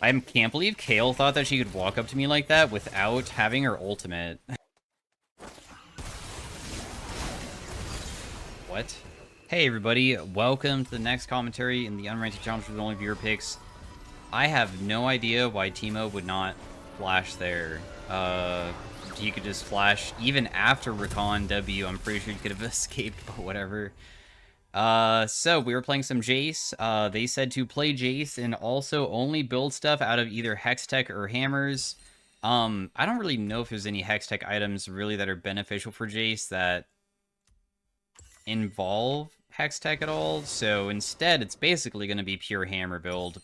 I can't believe Kale thought that she could walk up to me like that without having her ultimate. What? Hey everybody, welcome to the next commentary in the Unranked Challenge with only viewer picks. I have no idea why Teemo would not flash there. He could just flash even after Recon W. I'm pretty sure he could have escaped, but whatever. So we were playing some Jayce. They said to play Jayce and also only build stuff out of either Hextech or Hammers. I don't really know if there's any Hextech items really that are beneficial for Jayce that involve Hextech at all. So instead, it's basically going to be pure Hammer build,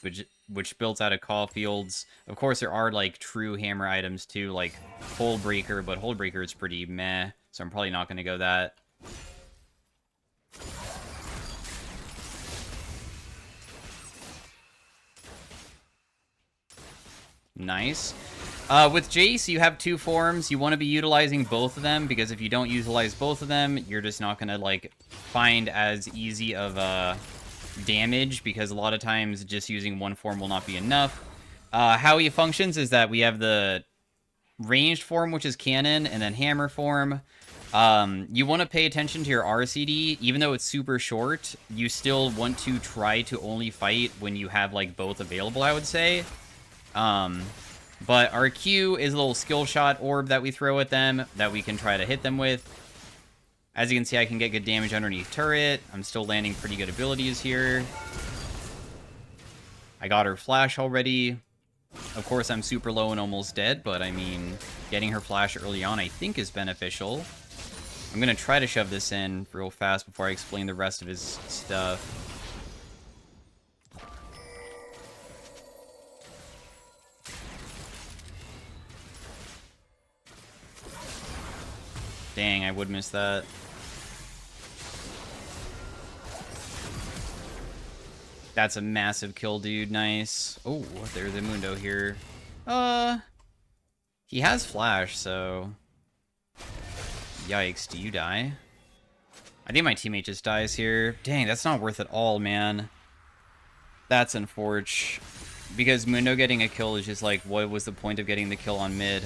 which builds out of Caulfields. Of course, there are like true Hammer items too, like Hullbreaker, but Hullbreaker is pretty meh, so I'm probably not going to go that. Nice. With Jayce, you have two forms. You want to be utilizing both of them, because if you don't utilize both of them, you're just not going to, like, find as easy of damage, because a lot of times just using one form will not be enough. How he functions is that we have the ranged form, which is cannon, and then hammer form. You want to pay attention to your RCD. Even though it's super short, you still want to try to only fight when you have, like, both available, I would say. But our Q is a little skill shot orb that we throw at them that we can try to hit them with. As you can see, I can get good damage underneath turret. I'm still landing pretty good abilities here. I got her flash already. Of course, I'm super low and almost dead, but I mean, getting her flash early on I think is beneficial. I'm going to try to shove this in real fast before I explain the rest of his stuff. Dang, I would miss that. That's a massive kill, dude. Nice. Oh, there's a Mundo here. He has flash, so... Yikes, do you die? I think my teammate just dies here. Dang, that's not worth it all, man. That's unfortunate. Because Mundo getting a kill is just like, what was the point of getting the kill on mid?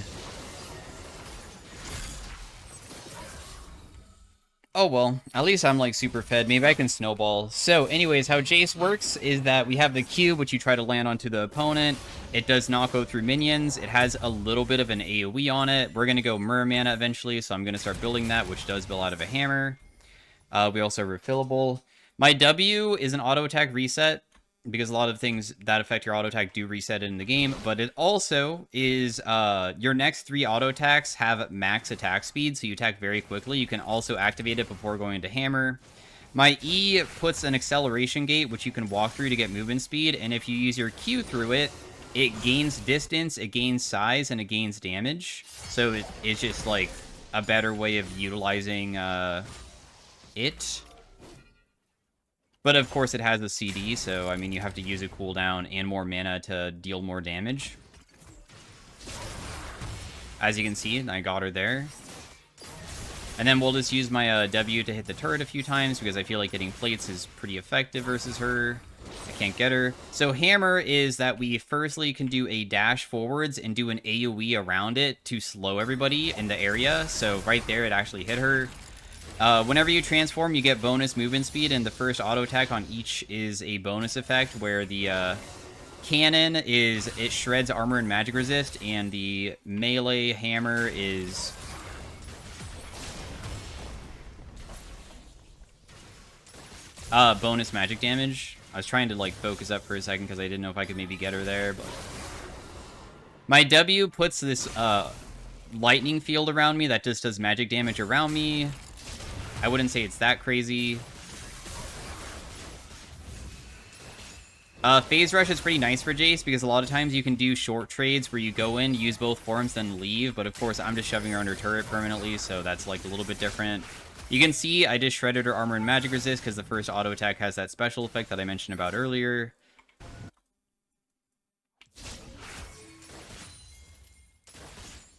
Oh well, at least I'm like super fed. Maybe I can snowball. So anyways, how Jayce works is that we have the Q, which you try to land onto the opponent. It does not go through minions. It has a little bit of an AoE on it. We're going to go Mermana eventually, so I'm going to start building that, which does build out of a hammer. We also are refillable. My W is an auto attack reset, because a lot of things that affect your auto attack do reset in the game, but it also is your next 3 auto attacks have max attack speed, so you attack very quickly. You can also activate it before going into hammer. My E puts an acceleration gate, which you can walk through to get movement speed, and if you use your Q through it, it gains distance, it gains size, and it gains damage. So it's just like a better way of utilizing it. But of course it has a CD, so I mean you have to use a cooldown and more mana to deal more damage. As you can see, I got her there. And then we'll just use my W to hit the turret a few times, because I feel like hitting plates is pretty effective versus her. I can't get her. So hammer is that we firstly can do a dash forwards and do an AoE around it to slow everybody in the area. So right there it actually hit her. Whenever you transform, you get bonus movement speed, and the first auto attack on each is a bonus effect, where the cannon is, it shreds armor and magic resist, and the melee hammer is... bonus magic damage. I was trying to, like, focus up for a second because I didn't know if I could maybe get her there, but... My W puts this, lightning field around me that just does magic damage around me. I wouldn't say it's that crazy. Phase Rush is pretty nice for Jayce, because a lot of times you can do short trades where you go in, use both forms, then leave. But of course, I'm just shoving her under turret permanently, so that's like a little bit different. You can see I just shredded her armor and magic resist, because the first auto attack has that special effect that I mentioned about earlier.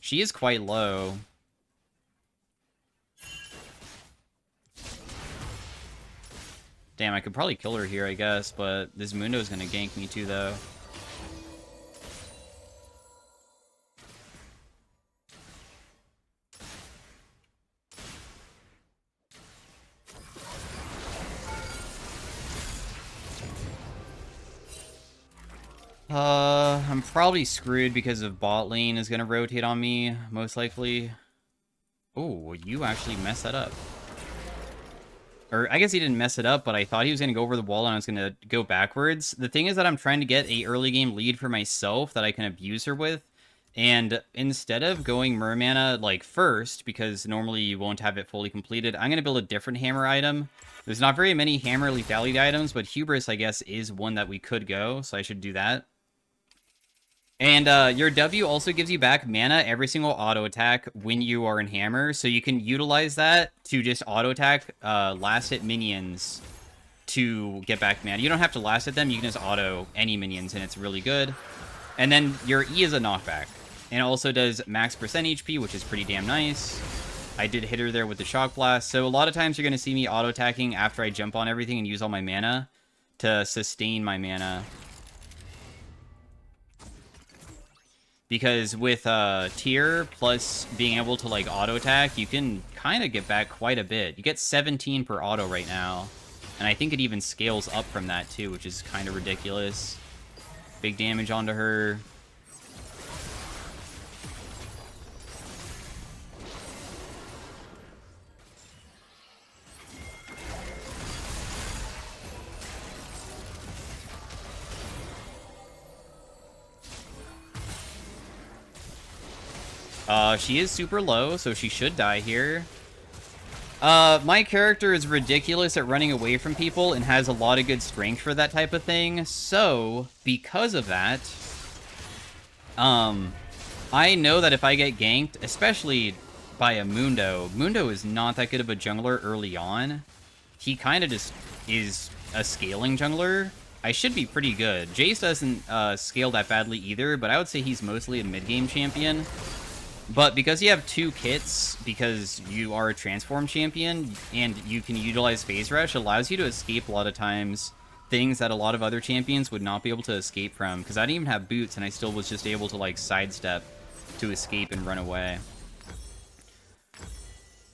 She is quite low. Damn, I could probably kill her here, I guess, but this Mundo is going to gank me too, though. I'm probably screwed because of bot lane is gonna rotate on me, most likely. Oh, you actually messed that up. Or, I guess he didn't mess it up, but I thought he was gonna go over the wall and I was gonna go backwards. The thing is that I'm trying to get a early game lead for myself that I can abuse her with. And instead of going Mermana, like, first, because normally you won't have it fully completed, I'm gonna build a different hammer item. There's not very many hammer lethality items, but Hubris, I guess, is one that we could go, so I should do that. And your W also gives you back mana every single auto attack when you are in hammer, so you can utilize that to just auto attack last hit minions to get back mana. You don't have to last hit them, you can just auto any minions, and it's really good. And then your E is a knockback, and it also does max percent HP, which is pretty damn nice. I did hit her there with the Shock Blast, so a lot of times you're going to see me auto attacking after I jump on everything and use all my mana to sustain my mana. Because with tier plus being able to like auto attack, you can kind of get back quite a bit. You get 17 per auto right now. And I think it even scales up from that too, which is kind of ridiculous. Big damage onto her. She is super low, so she should die here. My character is ridiculous at running away from people and has a lot of good strength for that type of thing. So, because of that, I know that if I get ganked, especially by a Mundo is not that good of a jungler early on. He kind of just is a scaling jungler. I should be pretty good. Jayce doesn't scale that badly either, but I would say he's mostly a mid-game champion. But because you have two kits, because you are a transform champion, and you can utilize Phase Rush, allows you to escape a lot of times things that a lot of other champions would not be able to escape from. Because I didn't even have boots, and I still was just able to, like, sidestep to escape and run away.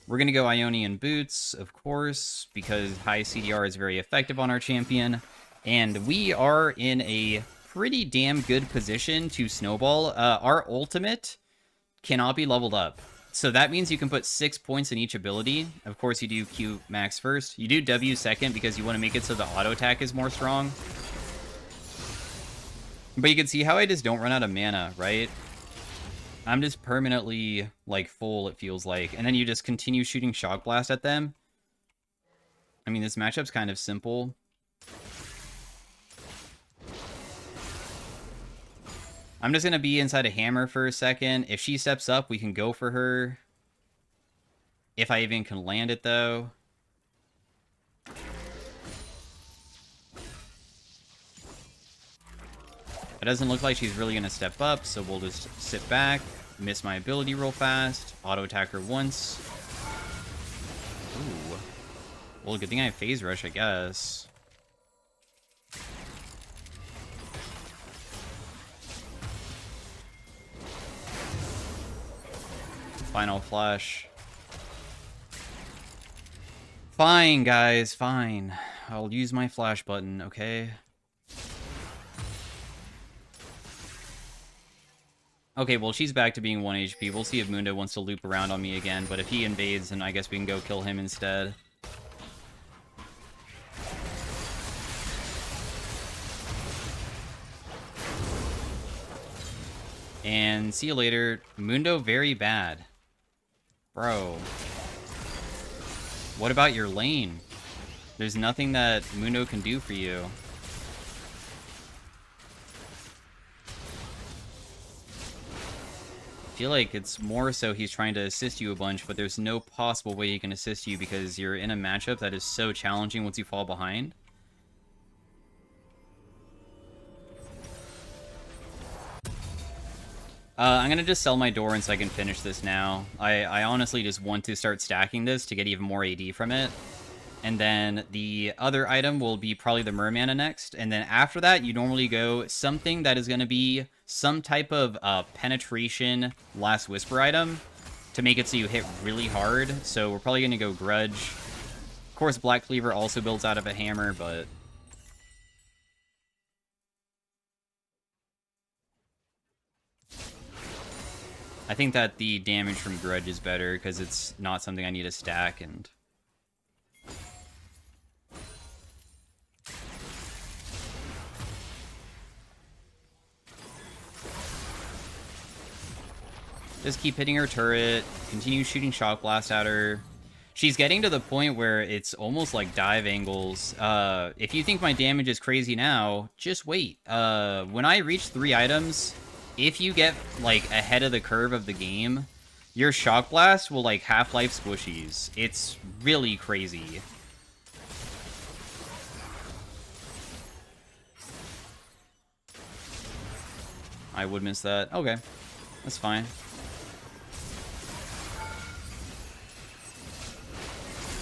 We're going to go Ionian boots, of course, because high CDR is very effective on our champion. And we are in a pretty damn good position to snowball. Our ultimate cannot be leveled up. So that means you can put 6 points in each ability. Of course, you do Q max first. You do W second because you want to make it so the auto attack is more strong. But you can see how I just don't run out of mana, right? I'm just permanently, like, full, it feels like. And then you just continue shooting Shock Blast at them. I mean, this matchup's kind of simple. I'm just going to be inside a hammer for a second. If she steps up, we can go for her. If I even can land it, though. It doesn't look like she's really going to step up, so we'll just sit back, miss my ability real fast, auto attack her once. Ooh. Well, good thing I have Phase Rush, I guess. Final flash. Fine, guys, fine. I'll use my flash button, okay? Okay, well, she's back to being 1 HP. We'll see if Mundo wants to loop around on me again, but if he invades, then I guess we can go kill him instead. And see you later. Mundo very bad. Bro. What about your lane? There's nothing that Mundo can do for you. I feel like it's more so he's trying to assist you a bunch, but there's no possible way he can assist you because you're in a matchup that is so challenging once you fall behind. I'm gonna just sell my Doran so I can finish this now. I honestly just want to start stacking this to get even more AD from it. And then the other item will be probably the Mermana next. And then after that, you normally go something that is going to be some type of penetration Last Whisper item to make it so you hit really hard. So we're probably going to go Grudge. Of course, Black Cleaver also builds out of a hammer, but I think that the damage from Grudge is better because it's not something I need to stack and... Just keep hitting her turret, continue shooting Shock Blast at her. She's getting to the point where it's almost like dive angles. If you think my damage is crazy now, just wait. When I reach 3 items, if you get like ahead of the curve of the game, your Shock Blast will like half-life squishies. It's really crazy. I would miss that. Okay, that's fine.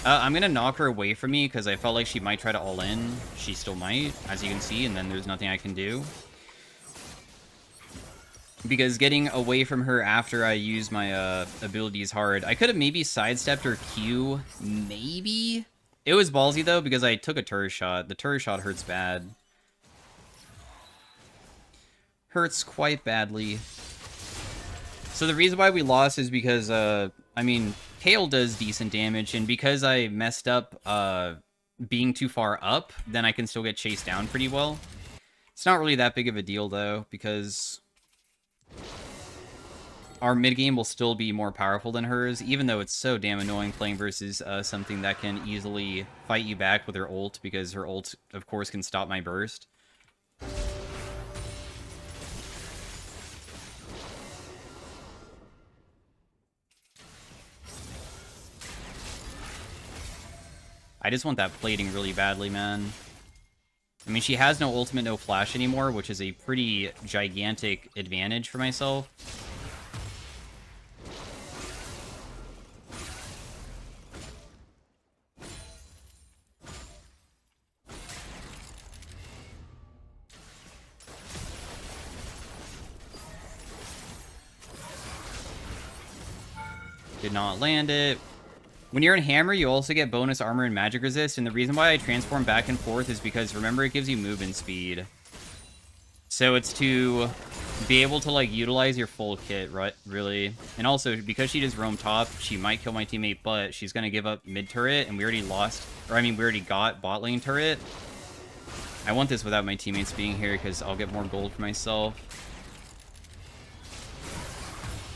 I'm going to knock her away from me because I felt like she might try to all-in. She still might, as you can see, and then there's nothing I can do. Because getting away from her after I use my ability is hard. I could have maybe sidestepped her Q, maybe? It was ballsy, though, because I took a turret shot. The turret shot hurts bad. Hurts quite badly. So the reason why we lost is because, I mean... Hail does decent damage, and because I messed up being too far up, then I can still get chased down pretty well. It's not really that big of a deal, though, because our mid-game will still be more powerful than hers, even though it's so damn annoying playing versus something that can easily fight you back with her ult, because her ult, of course, can stop my burst. I just want that plating really badly, man. I mean, she has no ultimate, no flash anymore, which is a pretty gigantic advantage for myself. Did not land it. When you're in Hammer, you also get bonus armor and magic resist, and the reason why I transform back and forth is because, remember, it gives you movement speed. So it's to be able to, like, utilize your full kit, right? Really. And also, because she just roam top, she might kill my teammate, but she's going to give up mid turret, and we already lost, or I mean, we already got bot lane turret. I want this without my teammates being here, because I'll get more gold for myself.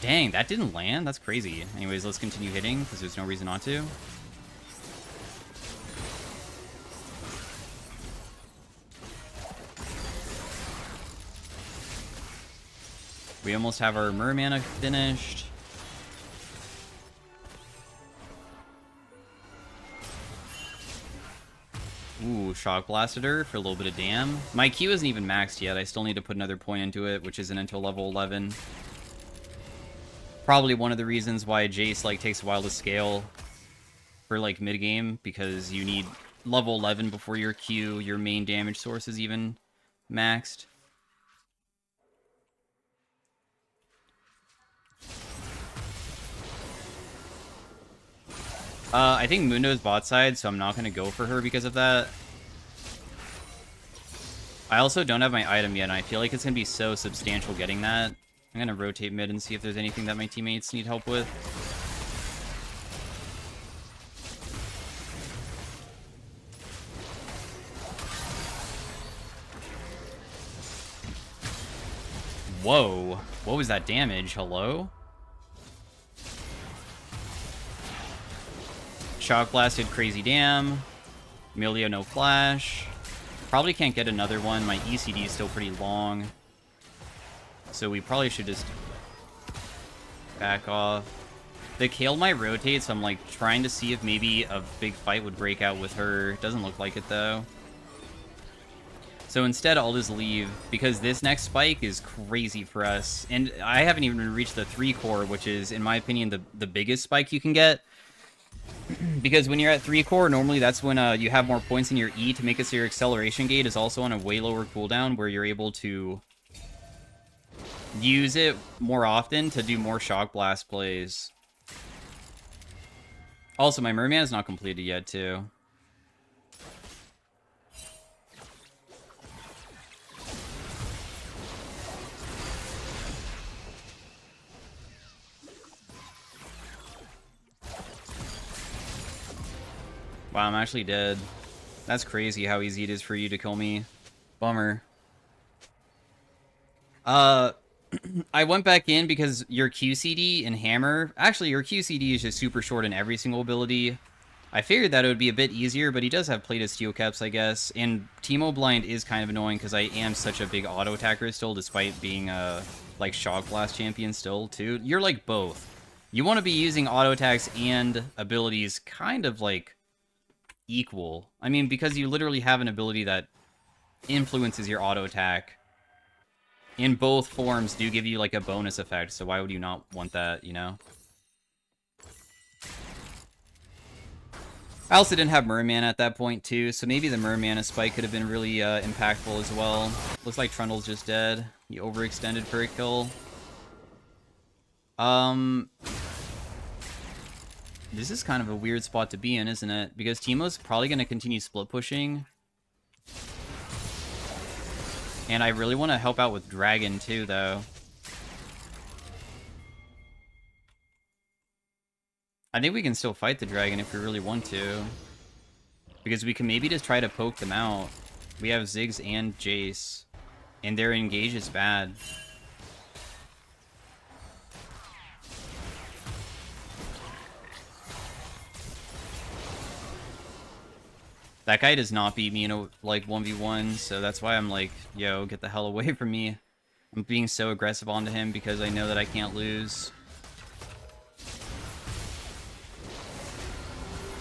Dang, that didn't land? That's crazy. Anyways, let's continue hitting, because there's no reason not to. We almost have our Mermana finished. Ooh, Shock Blasted her for a little bit of dam. My Q isn't even maxed yet. I still need to put another point into it, which isn't until level 11. Probably one of the reasons why Jayce, like, takes a while to scale for, like, mid-game, because you need level 11 before your Q, your main damage source, is even maxed. I think Mundo's bot side, so I'm not going to go for her because of that. I also don't have my item yet, and I feel like it's going to be so substantial getting that. I'm going to rotate mid and see if there's anything that my teammates need help with. Whoa. What was that damage? Hello? Shock Blasted, crazy dam. Milio, no flash. Probably can't get another one. My ECD is still pretty long. So we probably should just back off. The Kayle might rotate, so I'm like trying to see if maybe a big fight would break out with her. Doesn't look like it though. So instead I'll just leave, because this next spike is crazy for us. And I haven't even reached the 3 core, which is, in my opinion, the biggest spike you can get. Because when you're at 3 core, normally that's when you have more points in your E to make it so your acceleration gate is also on a way lower cooldown, where you're able to use it more often to do more Shock Blast plays. Also, my Merman is not completed yet, too. Wow, I'm actually dead. That's crazy how easy it is for you to kill me. Bummer. I went back in because your QCD in Hammer... Actually, your QCD is just super short in every single ability. I figured that it would be a bit easier, but he does have plated steel caps, I guess. And Teemo Blind is kind of annoying because I am such a big auto attacker still, despite being a like Shock Blast champion still, too. You're like both. You want to be using auto attacks and abilities kind of like equal. I mean, because you literally have an ability that influences your auto attack. In both forms do give you like a bonus effect, so why would you not want that, you know? I also didn't have Merman at that point too, so maybe the Mermana spike could have been really impactful as well. Looks like Trundle's just dead. He overextended for a kill. This is kind of a weird spot to be in, isn't it? Because Teemo's probably going to continue split pushing. And I really want to help out with Dragon too, though. I think we can still fight the Dragon if we really want to. Because we can maybe just try to poke them out. We have Ziggs and Jayce. And their engage is bad. That guy does not beat me in a, like, 1v1, so that's why I'm like, yo, get the hell away from me. I'm being so aggressive onto him because I know that I can't lose.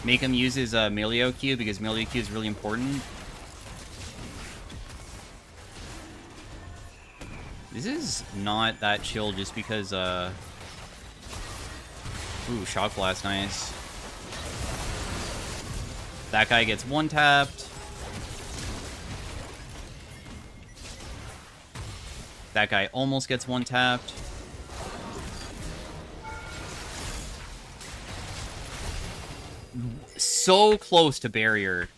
Make him use his Melio Q because Melio Q is really important. This is not that chill just because, ooh, Shock Blast, nice. That guy gets one-tapped. That guy almost gets one-tapped. So close to barrier.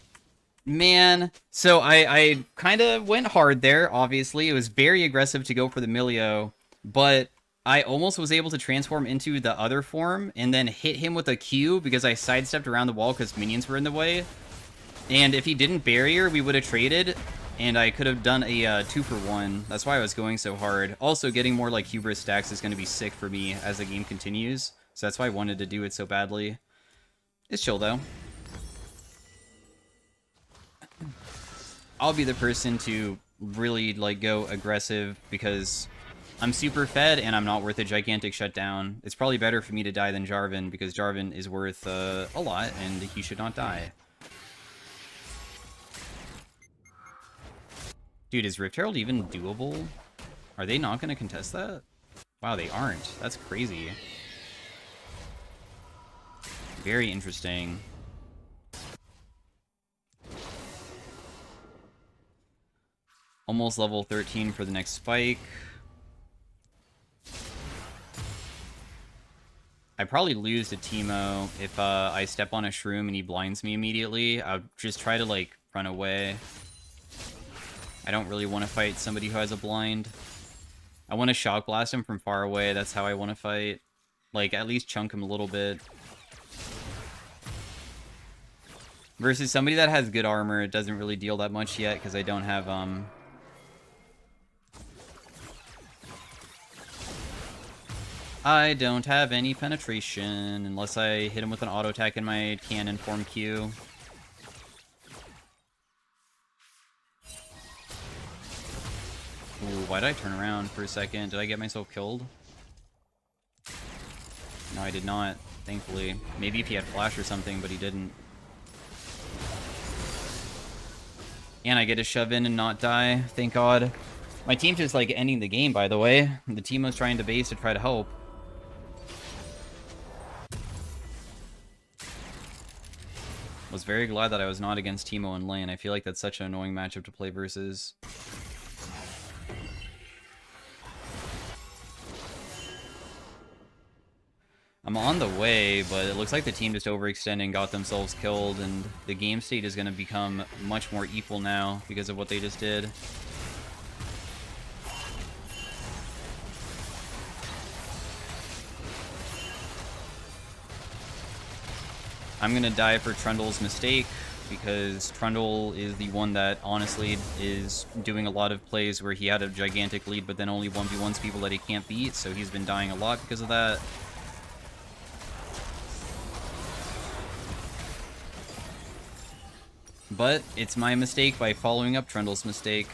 Man, so I kind of went hard there, obviously. It was very aggressive to go for the Melio, but I almost was able to transform into the other form and then hit him with a Q because I sidestepped around the wall because minions were in the way. And if he didn't barrier, we would have traded, and I could have done a 2-for-1. That's why I was going so hard. Also, getting more like Hubris stacks is going to be sick for me as the game continues, so that's why I wanted to do it so badly. It's chill, though. I'll be the person to really, like, go aggressive because I'm super fed and I'm not worth a gigantic shutdown. It's probably better for me to die than Jarvan because Jarvan is worth a lot and he should not die. Dude, is Rift Herald even doable? Are they not going to contest that? Wow, they aren't. That's crazy. Very interesting. Almost level 13 for the next spike. I probably lose to Teemo if I step on a shroom and he blinds me immediately. I'll just try to, like, run away. I don't really want to fight somebody who has a blind. I want to Shock Blast him from far away. That's how I want to fight. Like, at least chunk him a little bit. Versus somebody that has good armor, it doesn't really deal that much yet because I don't have, I don't have any penetration unless I hit him with an auto attack in my cannon form Q. Ooh, why did I turn around for a second? Did I get myself killed? No, I did not, thankfully. Maybe if he had flash or something, but he didn't. And I get to shove in and not die, thank God. My team's just, like, ending the game, by the way. The team was trying to base to try to help. Was very glad that I was not against Teemo in lane. I feel like that's such an annoying matchup to play versus. I'm on the way, but it looks like the team just overextended and got themselves killed, and the game state is going to become much more equal now because of what they just did. I'm going to die for Trundle's mistake, because Trundle is the one that honestly is doing a lot of plays where he had a gigantic lead, but then only 1v1s people that he can't beat, so he's been dying a lot because of that. But it's my mistake by following up Trundle's mistake.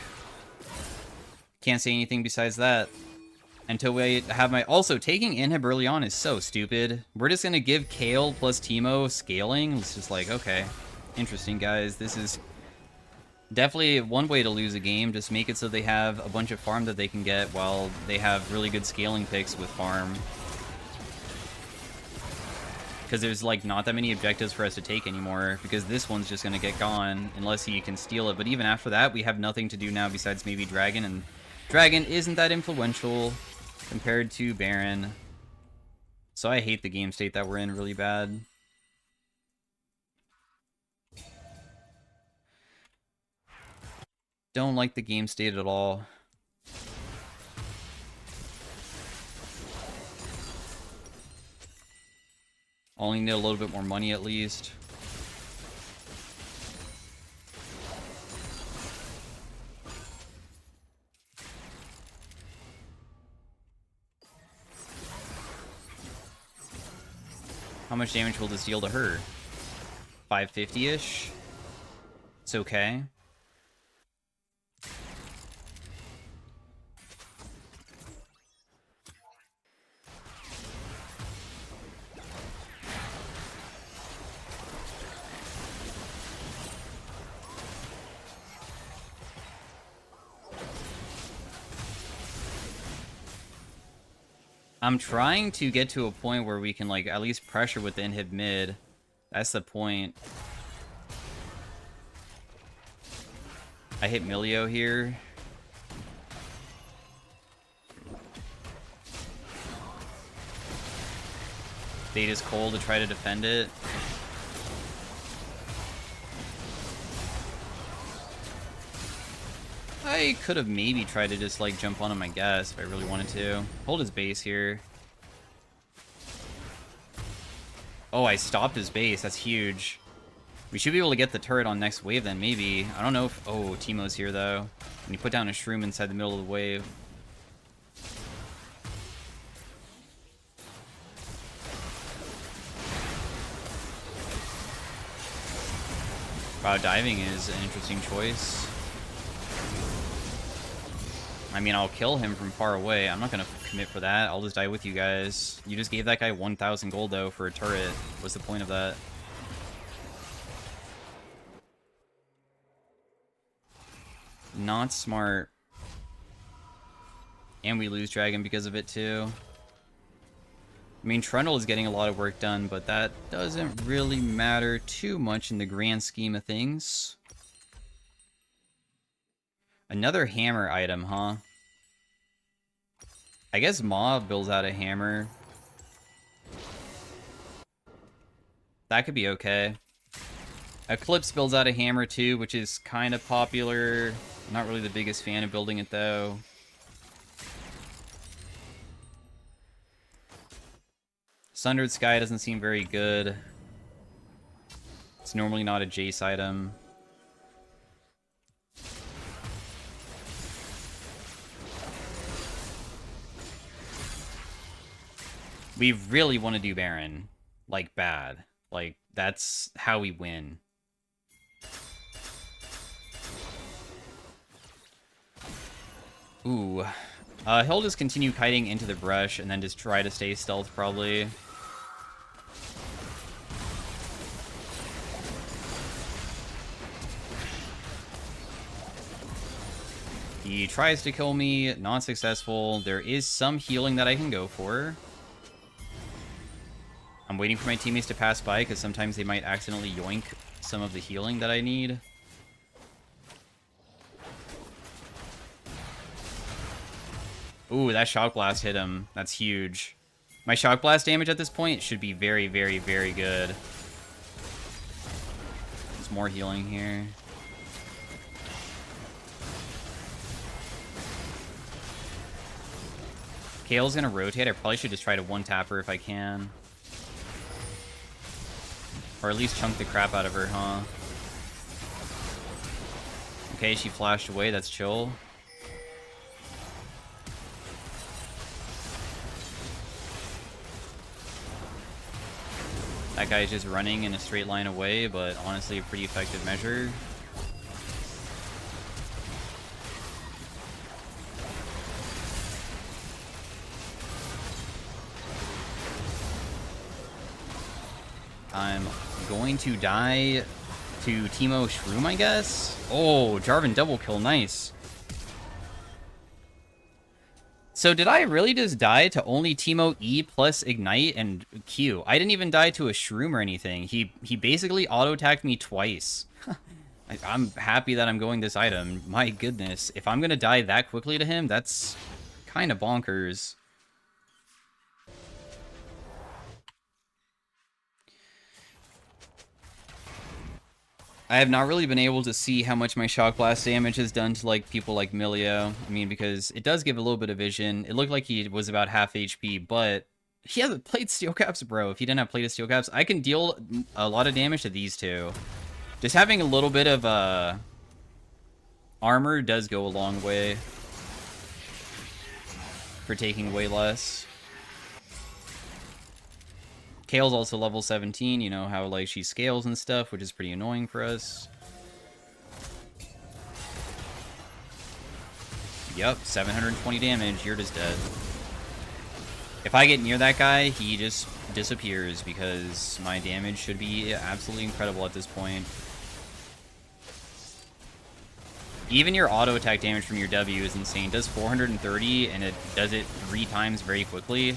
Can't say anything besides that. Until we have my... Also, taking inhib early on is so stupid. We're just going to give Kale plus Teemo scaling. It's just like, okay. Interesting, guys. This is definitely one way to lose a game. Just make it so they have a bunch of farm that they can get while they have really good scaling picks with farm. Because there's, like, not that many objectives for us to take anymore. Because this one's just going to get gone unless he can steal it. But even after that, we have nothing to do now besides maybe Dragon. And Dragon isn't that influential compared to Baron. So I hate the game state that we're in really bad. Don't like the game state at all. Only need a little bit more money at least. How much damage will this deal to her? 550-ish? It's okay. I'm trying to get to a point where we can, like, at least pressure with the inhib mid. That's the point. I hit Milio here. Bait is cold to try to defend it. I could have maybe tried to just, like, jump on him, I guess, if I really wanted to. Hold his base here. Oh, I stopped his base. That's huge. We should be able to get the turret on next wave then, maybe. I don't know if... Oh, Teemo's here, though. And he put down a shroom inside the middle of the wave. Wow, diving is an interesting choice. I mean, I'll kill him from far away. I'm not going to commit for that. I'll just die with you guys. You just gave that guy 1,000 gold, though, for a turret. What's the point of that? Not smart. And we lose Dragon because of it, too. I mean, Trundle is getting a lot of work done, but that doesn't really matter too much in the grand scheme of things. Another hammer item, huh? I guess Maw builds out a hammer. That could be okay. Eclipse builds out a hammer too, which is kind of popular. Not really the biggest fan of building it though. Sundered Sky doesn't seem very good. It's normally not a Jayce item. We really want to do Baron. Like, bad. Like, that's how we win. Ooh. He'll just continue kiting into the brush and then just try to stay stealth, probably. He tries to kill me, not successful. There is some healing that I can go for. I'm waiting for my teammates to pass by, because sometimes they might accidentally yoink some of the healing that I need. Ooh, that Shock Blast hit him. That's huge. My Shock Blast damage at this point should be very, very, very good. There's more healing here. Kale's gonna rotate. I probably should just try to one-tap her if I can. Or at least chunk the crap out of her, huh? Okay, she flashed away. That's chill. That guy's just running in a straight line away, but honestly a pretty effective measure. I'm going to die to Teemo Shroom, I guess? Oh, Jarvan double kill, nice. So did I really just die to only Teemo E plus Ignite and Q? I didn't even die to a Shroom or anything. He basically auto-attacked me twice. I'm happy that I'm going this item. My goodness. If I'm going to die that quickly to him, that's kind of bonkers. I have not really been able to see how much my Shock Blast damage has done to like people like Milio. I mean, because it does give a little bit of vision. It looked like he was about half HP, but he hasn't played Steel Caps, bro. If he didn't have played a Steel Caps, I can deal a lot of damage to these two. Just having a little bit of armor does go a long way for taking way less. Kale's also level 17, you know how like she scales and stuff, which is pretty annoying for us. Yep, 720 damage, you're just dead. If I get near that guy, he just disappears because my damage should be absolutely incredible at this point. Even your auto attack damage from your W is insane. It does 430 and it does it 3 times very quickly.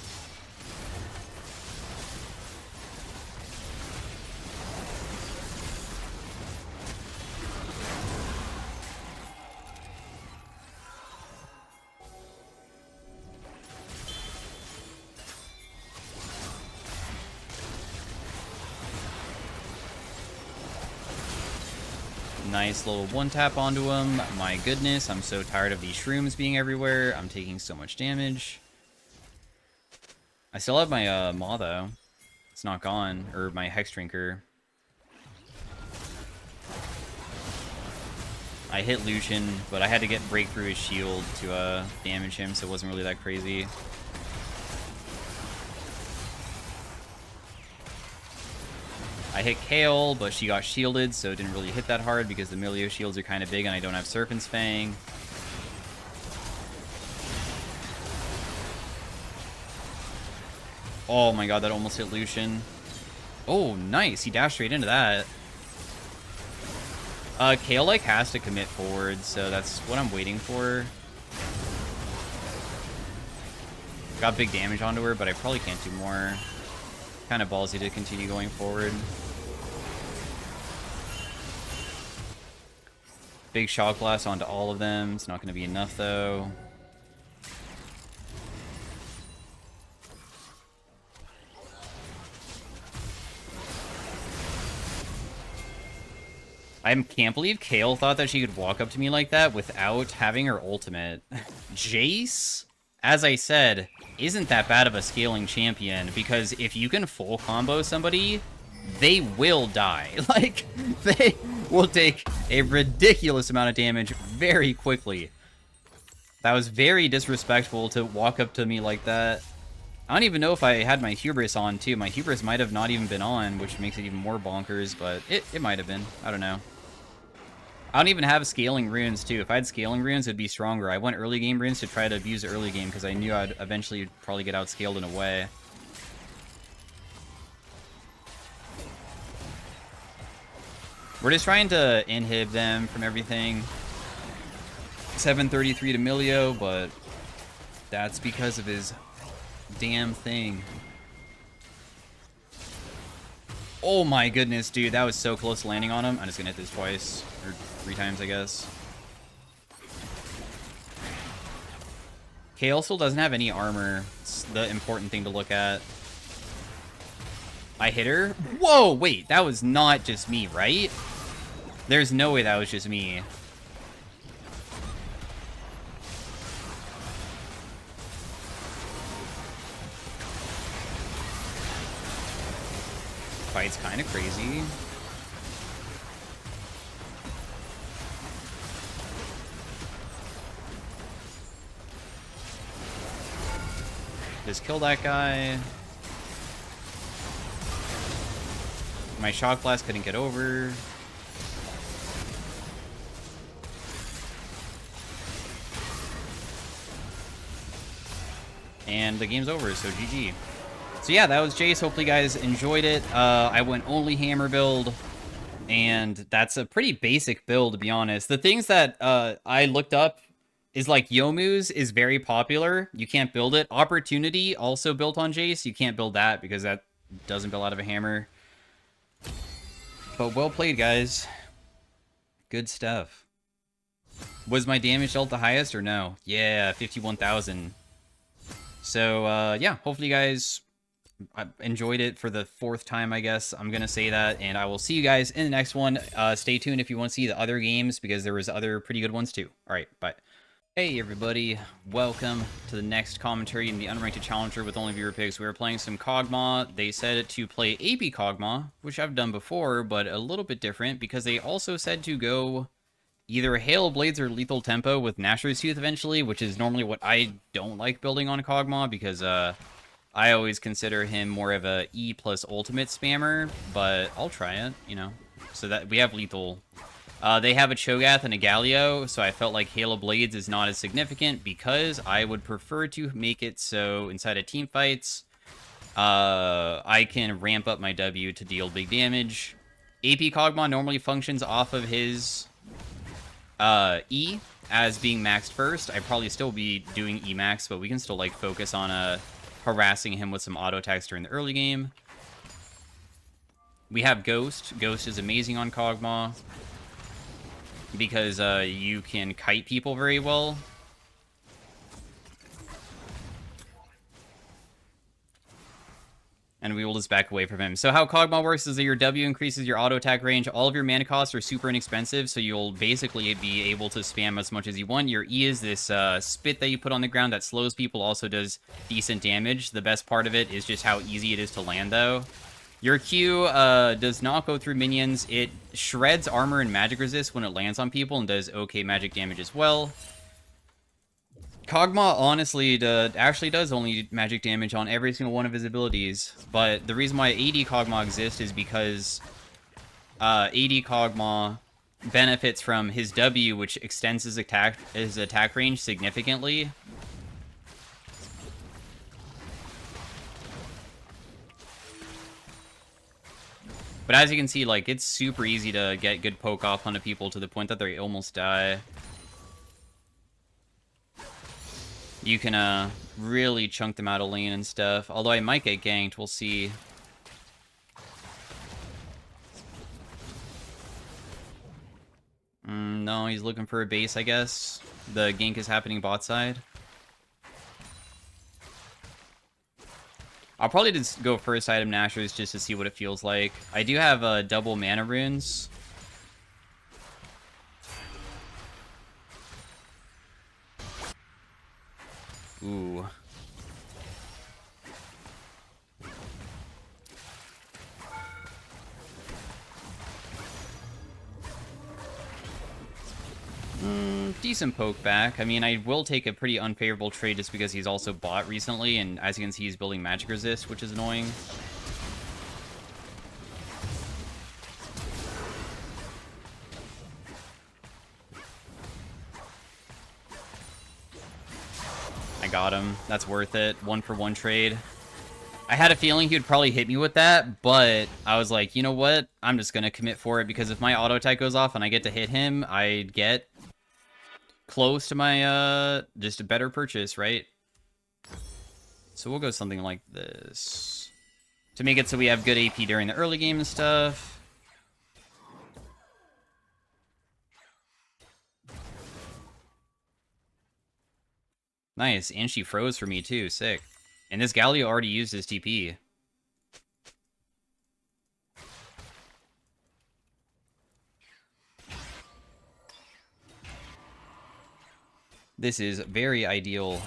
Nice little one tap onto him. My goodness, I'm so tired of these shrooms being everywhere. I'm taking so much damage. I still have my Maw though. It's not gone. Or my Hex Drinker. I hit Lucian, but I had to break through his shield to damage him, so it wasn't really that crazy. I hit Kale, but she got shielded, so it didn't really hit that hard because the Milio shields are kind of big and I don't have Serpent's Fang. Oh my god, that almost hit Lucian. Oh, nice. He dashed straight into that. Kale, like, has to commit forward, so that's what I'm waiting for. Got big damage onto her, but I probably can't do more. Kind of ballsy to continue going forward. Big Shock Blast onto all of them. It's not going to be enough, though. I can't believe Kale thought that she could walk up to me like that without having her ultimate. Jayce, as I said, isn't that bad of a scaling champion, because if you can full combo somebody, they will die. Like, they will take a ridiculous amount of damage very quickly. That was very disrespectful to walk up to me like that. I don't even know if I had my Hubris on, too. My Hubris might have not even been on, which makes it even more bonkers, but it might have been. I don't know. I don't even have scaling runes, too. If I had scaling runes, it'd be stronger. I went early game runes to try to abuse the early game, because I knew I'd eventually probably get outscaled in a way. We're just trying to inhib them from everything. 733 to Milio, but that's because of his damn thing. Oh my goodness, dude. That was so close to landing on him. I'm just gonna hit this twice. Or 3 times, I guess. Kale still doesn't have any armor. It's the important thing to look at. I hit her. Whoa, wait. That was not just me, right? There's no way that was just me. fight's kind of crazy. Just kill that guy. My shock blast couldn't get over. And the game's over, so GG. So yeah, that was Jayce. Hopefully you guys enjoyed it. I went only hammer build, and that's a pretty basic build, to be honest. The things that I looked up is like Yomu's is very popular. You can't build it. Opportunity also built on Jayce. You can't build that because that doesn't build out of a hammer. But well played, guys. Good stuff. Was my damage dealt the highest or no? Yeah, 51,000. So, yeah, hopefully you guys enjoyed it for the 4th time, I guess. I'm going to say that, and I will see you guys in the next one. Stay tuned if you want to see the other games, because there was other pretty good ones too. All right, bye. Hey, everybody. Welcome to the next commentary in the Unranked Challenger with only viewer picks. We were playing some Kogmaw. They said to play AP Kogmaw, which I've done before, but a little bit different, because they also said to go either Hail Blades or Lethal Tempo with Nashors Tooth eventually, which is normally what I don't like building on Kogmaw, because I always consider him more of a E plus ultimate spammer, but I'll try it, you know. So that we have Lethal. They have a Cho'Gath and a Galio, so I felt like Hail Blades is not as significant, because I would prefer to make it so inside of team fights, I can ramp up my W to deal big damage. AP Kogmaw normally functions off of his E as being maxed first. I'd probably still be doing E max, but we can still like focus on harassing him with some auto attacks during the early game. We have Ghost. Ghost is amazing on Kogmaw because you can kite people very well. And we will just back away from him. So how Kogmaw works is that your W increases your auto attack range. All of your mana costs are super inexpensive, so you'll basically be able to spam as much as you want. Your E is this spit that you put on the ground that slows people, also does decent damage. The best part of it is just how easy it is to land, though. Your Q does not go through minions. It shreds armor and magic resist when it lands on people and does okay magic damage as well. Kogmaw, honestly, actually does only magic damage on every single one of his abilities, but the reason why AD Kogmaw exists is because AD Kogmaw benefits from his W, which extends his attack range significantly. But as you can see, like, it's super easy to get good poke off onto people to the point that they almost die. You can really chunk them out of lane and stuff. Although I might get ganked, we'll see. No, he's looking for a base, I guess. The gank is happening bot side. I'll probably just go first item Nashors just to see what it feels like. I do have double mana runes. Ooh. Decent poke back. I mean, I will take a pretty unfavorable trade just because he's also bought recently, and as you can see, he's building magic resist, which is annoying. I got him. That's worth it. 1-for-1 trade. I had a feeling he would probably hit me with that, but I was like, you know what? I'm just going to commit for it, because if my auto attack goes off and I get to hit him, I'd get close to my, just a better purchase, right? So we'll go something like this. To make it so we have good AP during the early game and stuff. Nice, and she froze for me too, sick. And this Galio already used his TP. This is very ideal.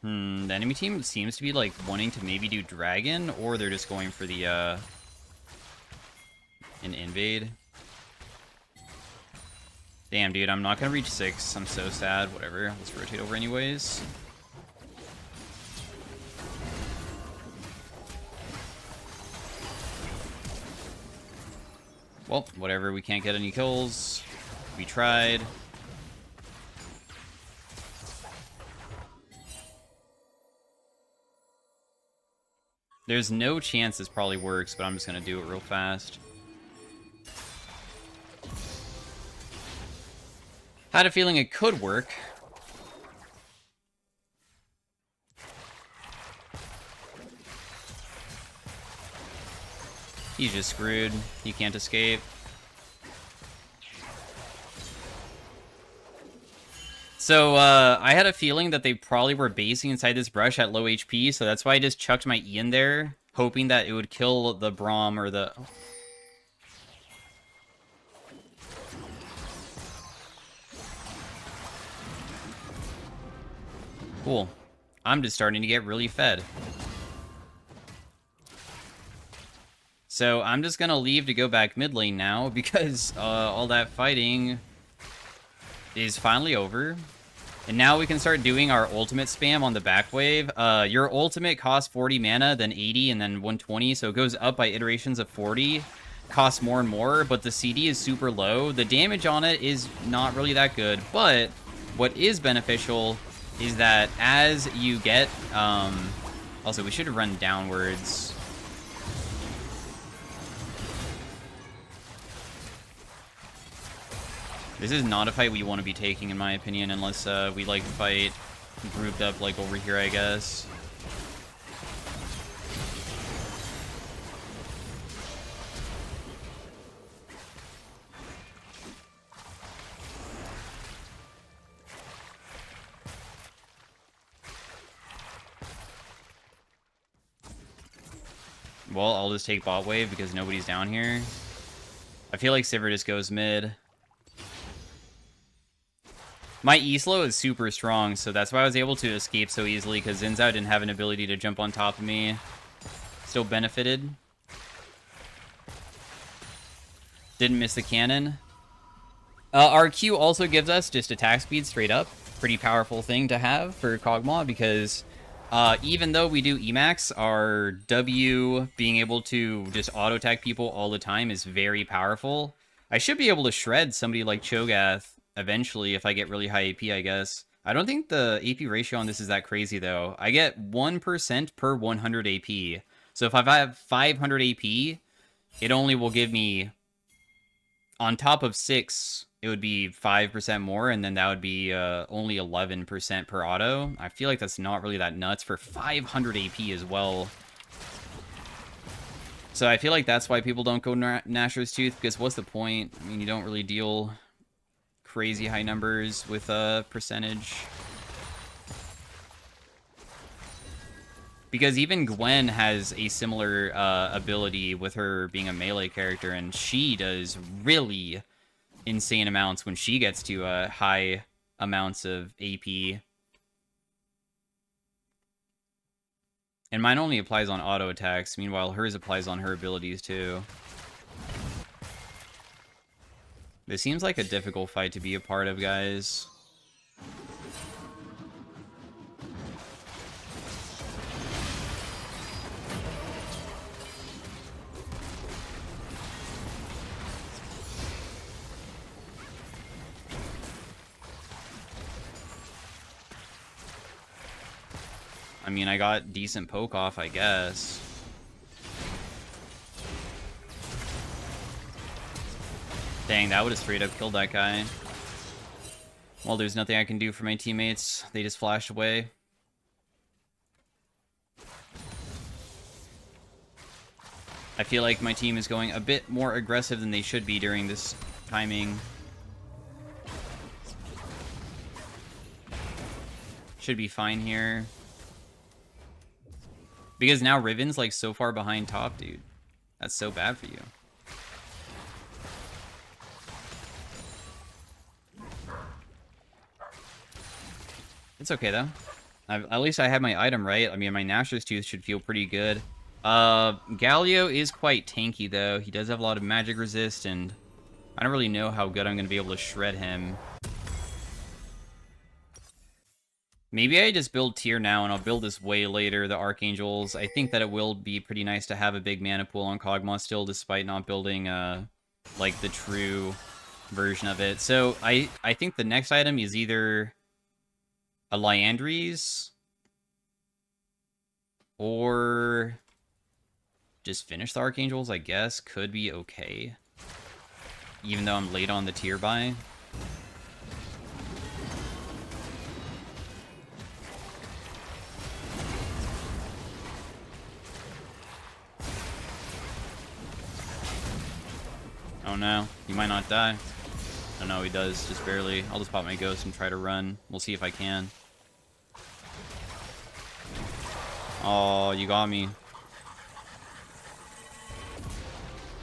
The enemy enemy team seems to be, like, wanting to maybe do dragon, or they're just going for the, an invade. Damn, dude, I'm not gonna reach 6. I'm so sad. Whatever. Let's rotate over anyways. Well, whatever. We can't get any kills. We tried. There's no chance this probably works, but I'm just gonna do it real fast. Had a feeling it could work. He's just screwed. He can't escape. So, I had a feeling that they probably were basing inside this brush at low HP, so that's why I just chucked my E in there, hoping that it would kill the Braum or the... Cool. I'm just starting to get really fed. So I'm just going to leave to go back mid lane now because all that fighting is finally over. And now we can start doing our ultimate spam on the back wave. Your ultimate costs 40 mana, then 80, and then 120. So it goes up by iterations of 40. Costs more and more, but the CD is super low. The damage on it is not really that good. But what is beneficial is that as you get... also, we should run downwards. This is not a fight we want to be taking, in my opinion, unless we, like, fight grouped up, like, over here, I guess. Well, I'll just take bot wave because nobody's down here. I feel like Sivir just goes mid. My E-slow is super strong, so that's why I was able to escape so easily, because Xin Zhao didn't have an ability to jump on top of me. Still benefited. Didn't miss the cannon. Our Q also gives us just attack speed straight up. Pretty powerful thing to have for Kogmaw, because even though we do Emax, our W being able to just auto-attack people all the time is very powerful. I should be able to shred somebody like Cho'Gath eventually if I get really high AP, I guess. I don't think the AP ratio on this is that crazy, though. I get 1% per 100 AP. So if I have 500 AP, it only will give me, on top of 6, it would be 5% more, and then that would be only 11% per auto. I feel like that's not really that nuts for 500 AP as well. So I feel like that's why people don't go Nashors Tooth, because what's the point? I mean, you don't really deal crazy high numbers with a percentage. Because even Gwen has a similar ability with her being a melee character, and she does really insane amounts when she gets to high amounts of AP. And mine only applies on auto attacks, meanwhile hers applies on her abilities too. This seems like a difficult fight to be a part of, guys. I mean, I got decent poke off, I guess. Dang, that would have straight up killed that guy. Well, there's nothing I can do for my teammates. They just flashed away. I feel like my team is going a bit more aggressive than they should be during this timing. Should be fine here. Because now Riven's like so far behind top, dude. That's so bad for you. It's okay, though. At least I had my item right. I mean, my Nashors Tooth should feel pretty good. Galio is quite tanky, though. He does have a lot of magic resist, and I don't really know how good I'm going to be able to shred him. Maybe I just build tier now, and I'll build this way later, the Archangels. I think that it will be pretty nice to have a big mana pool on Kogmaw still, despite not building, like, the true version of it. So, I think the next item is either a Liandry's, or just finish the Archangels, I guess. Could be okay. Even though I'm late on the tier buy. Oh no, he might not die. Oh no, he does, just barely. I'll just pop my ghost and try to run. We'll see if I can. Oh, you got me.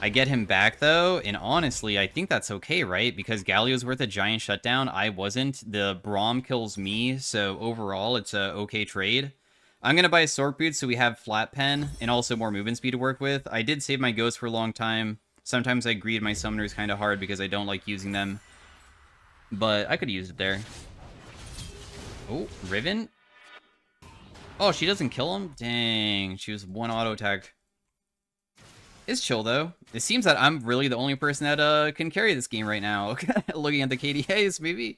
I get him back, though, and honestly, I think that's okay, right? Because Galio's worth a giant shutdown. I wasn't. The Braum kills me, so overall, it's a okay trade. I'm going to buy a Sork Boot so we have flat pen and also more movement speed to work with. I did save my ghost for a long time. Sometimes I greed my summoners kind of hard because I don't like using them. But I could use it there. Oh, Riven? Oh, she doesn't kill him? Dang, she was one auto attack. It's chill, though. It seems that I'm really the only person that can carry this game right now. Looking at the KDAs, maybe.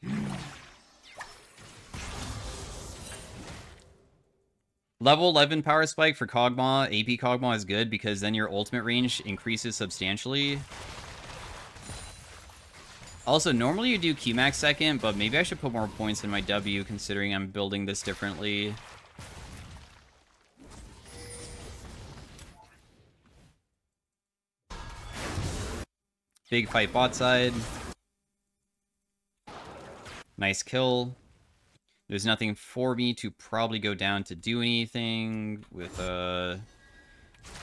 Level 11 power spike for Kogmaw. AP Kogmaw is good because then your ultimate range increases substantially. Also, normally you do Qmax second, but maybe I should put more points in my W considering I'm building this differently. Big fight bot side. Nice kill. There's nothing for me to probably go down to do anything with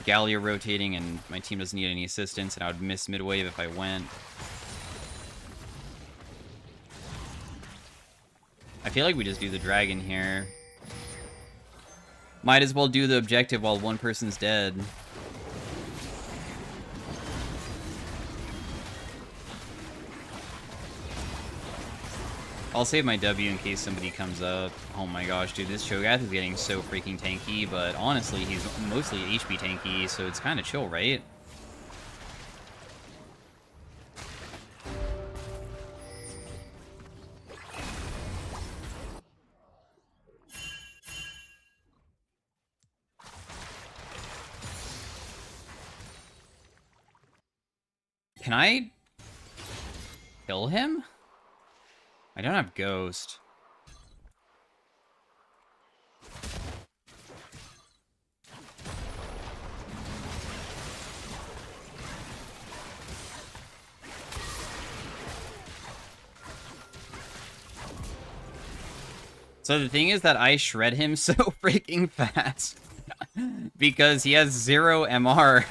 Galio rotating, and my team doesn't need any assistance, and I would miss mid-wave if I went. I feel like we just do the dragon here. Might as well do the objective while one person's dead. I'll save my W in case somebody comes up. Oh my gosh, dude, this Cho'Gath is getting so freaking tanky, but honestly, he's mostly HP tanky, so it's kind of chill, right? Can I kill him? I don't have Ghost. So the thing is that I shred him so freaking fast. Because he has 0 MR.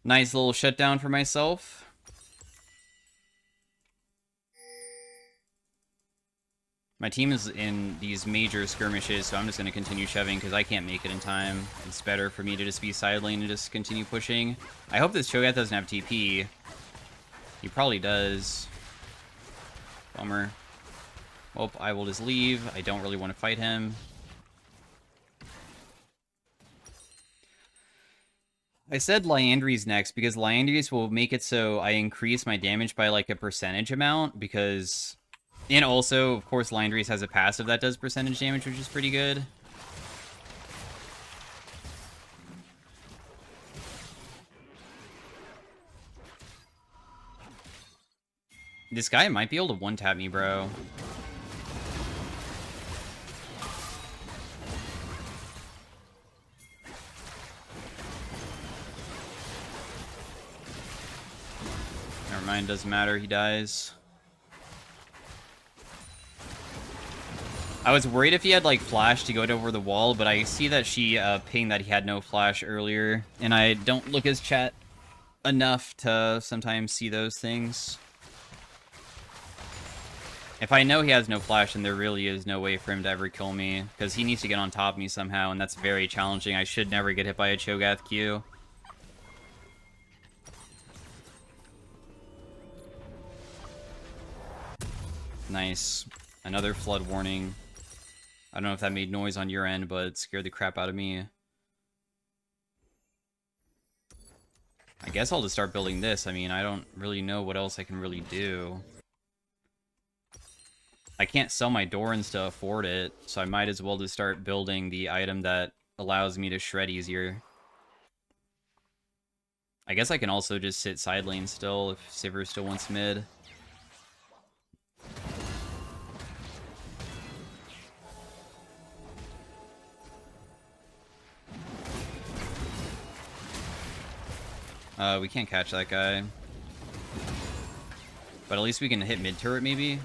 Nice little shutdown for myself. My team is in these major skirmishes, so I'm just going to continue shoving because I can't make it in time. It's better for me to just be side lane and just continue pushing. I hope this Cho'Gath doesn't have TP. He probably does. Bummer. Well, I will just leave. I don't really want to fight him. I said Liandry's next because Liandry's will make it so I increase my damage by like a percentage amount because... And also, of course, Liandry's has a passive that does percentage damage, which is pretty good. This guy might be able to one-tap me, bro. Never mind, doesn't matter, he dies. I was worried if he had, like, flash to go over the wall, but I see that she pinged that he had no flash earlier, and I don't look his chat enough to sometimes see those things. If I know he has no flash, then there really is no way for him to ever kill me, because he needs to get on top of me somehow, and that's very challenging. I should never get hit by a Cho'Gath Q. Nice. Another flood warning. I don't know if that made noise on your end, but it scared the crap out of me. I guess I'll just start building this. I mean, I don't really know what else I can really do. I can't sell my Dorans to afford it, so I might as well just start building the item that allows me to shred easier. I guess I can also just sit side lane still if Sivir still wants mid. We can't catch that guy. But at least we can hit mid turret maybe.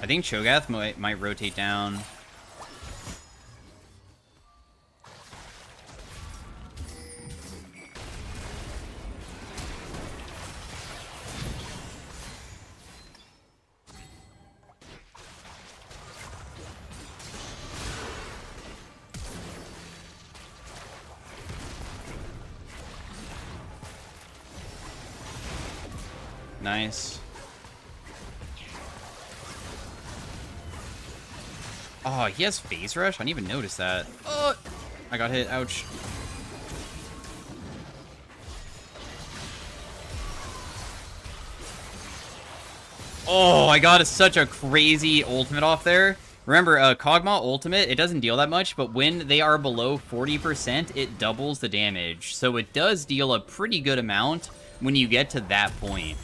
I think Cho'Gath might rotate down. Nice. Oh, he has phase rush? I didn't even notice that. Oh, I got hit. Ouch. Oh, I got such a crazy ultimate off there. Remember, Kogmaw ultimate, it doesn't deal that much, but when they are below 40%, it doubles the damage. So it does deal a pretty good amount when you get to that point.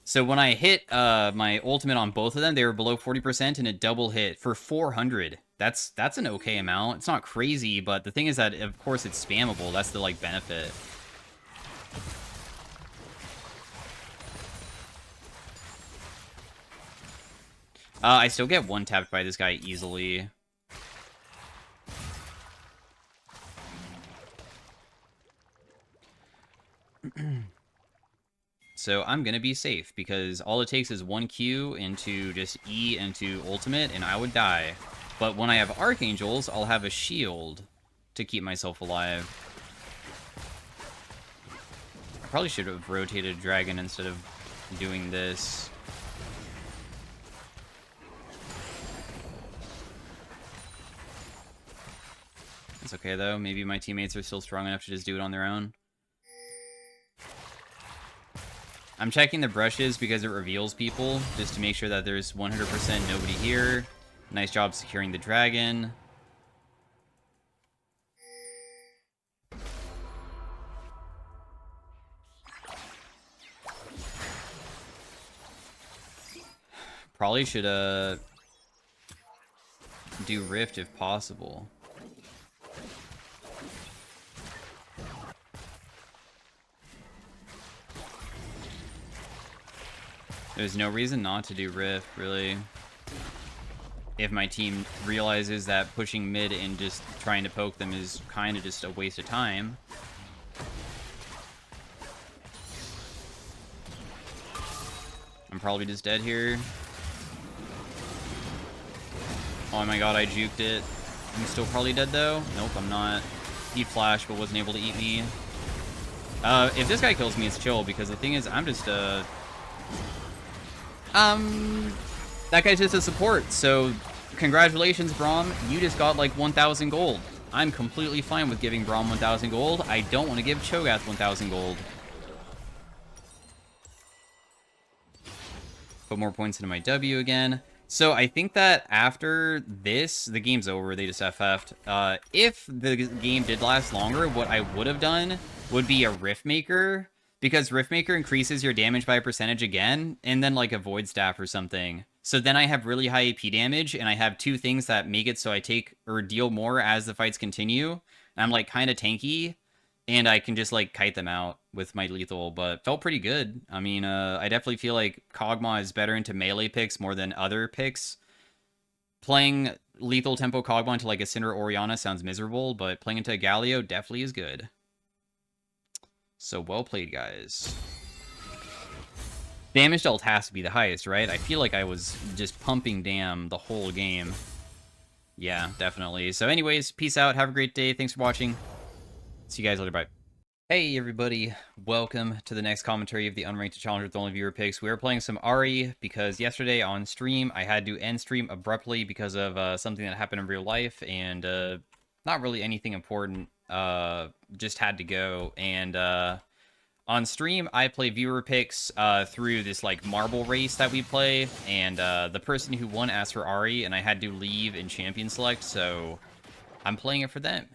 So when I hit my ultimate on both of them, they were below 40% and a double hit for 400. That's an okay amount. It's not crazy, but the thing is that, of course, it's spammable. That's the, like, benefit. I still get one-tapped by this guy easily. So I'm going to be safe, because all it takes is one Q into just E into ultimate, and I would die. But when I have Archangels, I'll have a shield to keep myself alive. I probably should have rotated Dragon instead of doing this. It's okay, though. Maybe my teammates are still strong enough to just do it on their own. I'm checking the brushes because it reveals people, just to make sure that there's 100% nobody here. Nice job securing the dragon. Probably should do Rift if possible. There's no reason not to do Rift, really. If my team realizes that pushing mid and just trying to poke them is kind of just a waste of time. I'm probably just dead here. Oh my god, I juked it. I'm still probably dead, though. Nope, I'm not. He flashed, but wasn't able to eat me. If this guy kills me, it's chill, because the thing is, I'm just, that guy's just a support, so congratulations, Braum. You just got like 1,000 gold. I'm completely fine with giving Braum 1,000 gold. I don't want to give Cho'Gath 1,000 gold. Put more points into my W again. So I think that after this, the game's over. They just FF'd. If the game did last longer, what I would have done would be a Riftmaker, because Riftmaker increases your damage by a percentage again, and then like a Void Staff or something. So then I have really high AP damage, and I have two things that make it so I take or deal more as the fights continue. And I'm like kind of tanky, and I can just like kite them out with my lethal, but felt pretty good. I mean, I definitely feel like Kogmaw is better into melee picks more than other picks. Playing lethal tempo Kogmaw into like a Cinder Orianna sounds miserable, but playing into a Galio definitely is good. So well played, guys. Damage dealt has to be the highest, right? I feel like I was just pumping damn the whole game. Yeah, definitely. So anyways, peace out. Have a great day. Thanks for watching. See you guys later. Bye. Hey everybody, welcome to the next commentary of the Unranked Challenger with only viewer picks. We are playing some Ahri because yesterday on stream I had to end stream abruptly because of something that happened in real life, and not really anything important, just had to go. And on stream I play viewer picks through this like marble race that we play, and the person who won asked for Ahri and I had to leave in champion select, so I'm playing it for them.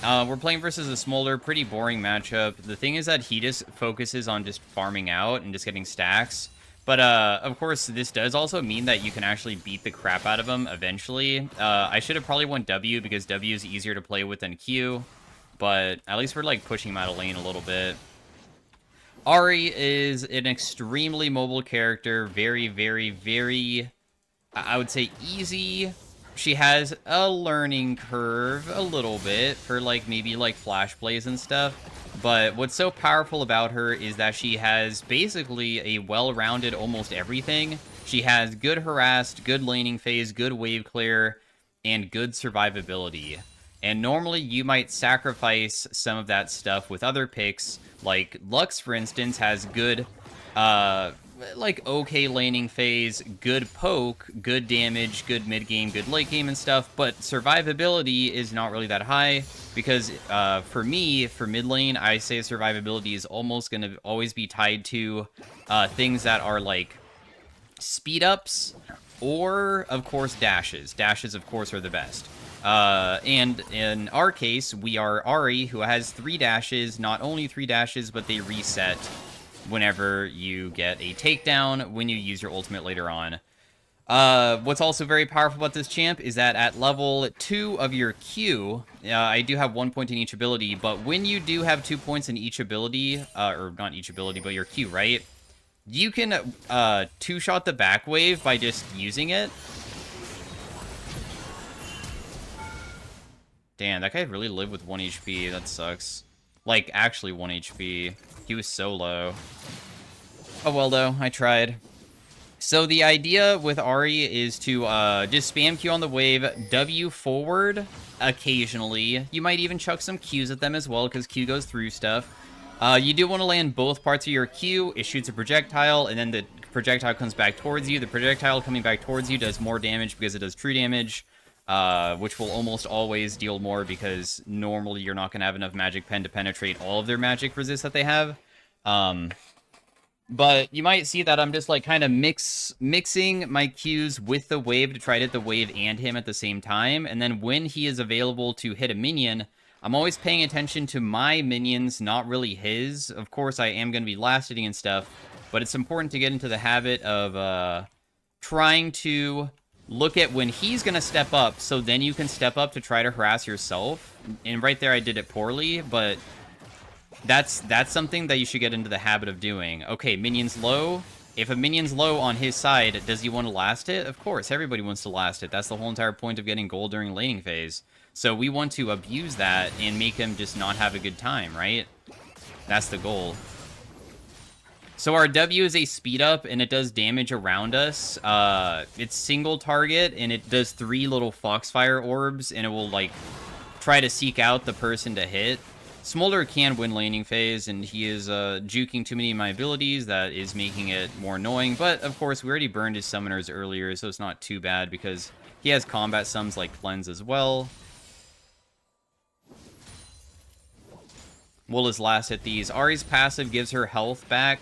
We're playing versus a Smolder, pretty boring matchup. The thing is that he just focuses on just farming out and just getting stacks. But, of course, this does also mean that you can actually beat the crap out of him eventually. I should have probably won W because W is easier to play with than Q. But at least we're, like, pushing him out of lane a little bit. Ahri is an extremely mobile character. Very, very, very, I would say, easy. She has a learning curve a little bit for like maybe like flash plays and stuff, but what's so powerful about her is that she has basically a well-rounded almost everything. She has good harassed, good laning phase, good wave clear, and good survivability. And normally you might sacrifice some of that stuff with other picks, like Lux for instance has good like okay laning phase, good poke, good damage, good mid game, good late game and stuff, but survivability is not really that high because for me, for mid lane, I say survivability is almost going to always be tied to things that are like speed ups or of course dashes. Dashes of course are the best. And in our case, we are Ahri, who has 3 dashes, not only 3 dashes, but they reset whenever you get a takedown when you use your ultimate later on. What's also very powerful about this champ is that at level 2 of your Q, I do have 1 point in each ability, but when you do have 2 points in each ability, or not each ability, but your Q, right? You can 2-shot the back wave by just using it. Damn, that guy really lived with 1 HP. That sucks. Like, actually 1 HP. He was so low. Oh well, though. I tried. So the idea with Ahri is to just spam Q on the wave, W forward occasionally. You might even chuck some Qs at them as well, because Q goes through stuff. You do want to land both parts of your Q. It shoots a projectile, and then the projectile comes back towards you. The projectile coming back towards you does more damage because it does true damage. Which will almost always deal more because normally you're not going to have enough magic pen to penetrate all of their magic resist that they have. But you might see that I'm just like kind of mixing my Qs with the wave to try to hit the wave and him at the same time. And then when he is available to hit a minion, I'm always paying attention to my minions, not really his. Of course, I am going to be last hitting and stuff, but it's important to get into the habit of trying to look at when he's going to step up, so then you can step up to try to harass yourself. And right there I did it poorly, but that's something that you should get into the habit of doing. Okay, minion's low. If a minion's low on his side, does he want to last it? Of course, everybody wants to last it. That's the whole entire point of getting gold during laning phase. So we want to abuse that and make him just not have a good time, right? That's the goal. So our W is a speed up, and it does damage around us. It's single target, and it does 3 little Foxfire orbs, and it will, like, try to seek out the person to hit. Smolder can win laning phase, and he is juking too many of my abilities. That is making it more annoying, but, of course, we already burned his summoners earlier, so it's not too bad, because he has combat sums like Cleanse as well. Will his last hit these. Ahri's passive gives her health back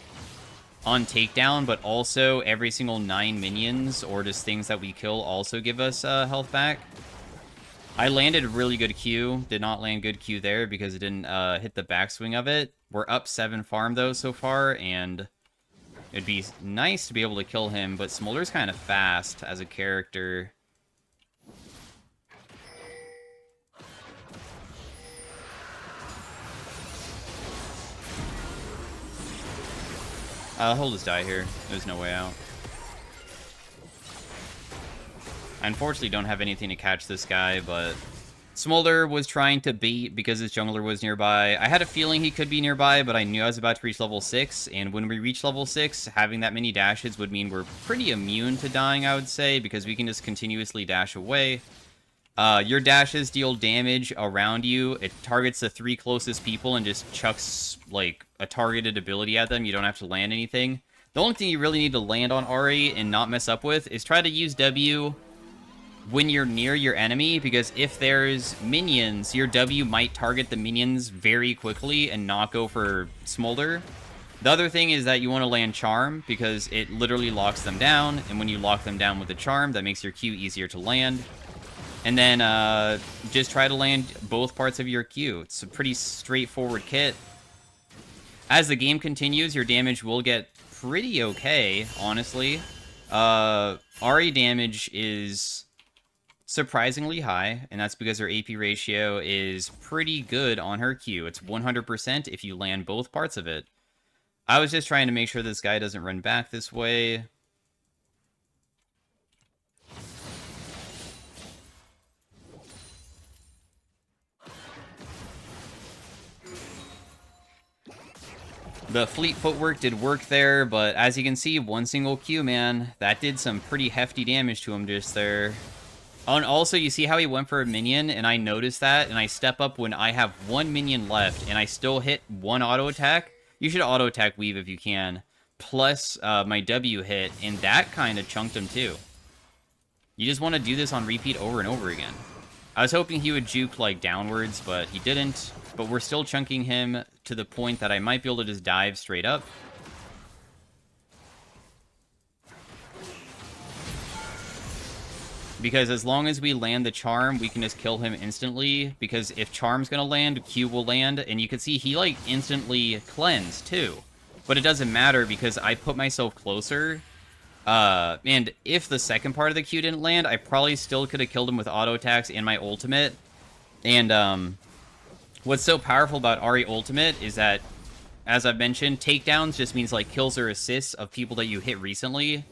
on takedown, but also every single 9 minions or just things that we kill also give us health back. I landed really good Q. Did not land good Q there because it didn't hit the backswing of it. We're up 7 farm though so far, and it'd be nice to be able to kill him, but Smolder's kind of fast as a character. He'll just die here. There's no way out. I unfortunately don't have anything to catch this guy, but Smolder was trying to bait because his jungler was nearby. I had a feeling he could be nearby, but I knew I was about to reach level 6, and when we reach level 6, having that many dashes would mean we're pretty immune to dying, I would say, because we can just continuously dash away. Your dashes deal damage around you. It targets the 3 closest people and just chucks, like, a targeted ability at them. You don't have to land anything. The only thing you really need to land on Ahri and not mess up with is try to use W when you're near your enemy, because if there's minions, your W might target the minions very quickly and not go for Smolder. The other thing is that you want to land Charm, because it literally locks them down, and when you lock them down with the Charm, that makes your Q easier to land. And then just try to land both parts of your Q. It's a pretty straightforward kit. As the game continues, your damage will get pretty okay, honestly. Ahri damage is surprisingly high, and that's because her AP ratio is pretty good on her Q. It's 100% if you land both parts of it. I was just trying to make sure this guy doesn't run back this way. The fleet footwork did work there, but as you can see, one single Q, man, that did some pretty hefty damage to him just there. And also, you see how he went for a minion, and I noticed that, and I step up when I have one minion left, and I still hit one auto attack. You should auto attack Weave if you can, plus my W hit, and that kind of chunked him too. You just want to do this on repeat over and over again. I was hoping he would juke like downwards, but he didn't. But we're still chunking him to the point that I might be able to just dive straight up. Because as long as we land the Charm, we can just kill him instantly. Because if Charm's gonna land, Q will land. And you can see he, like, instantly cleansed, too. But it doesn't matter because I put myself closer. And if the second part of the Q didn't land, I probably still could have killed him with auto attacks and my ultimate. And, what's so powerful about Ahri ultimate is that, as I've mentioned, takedowns just means, like, kills or assists of people that you hit recently.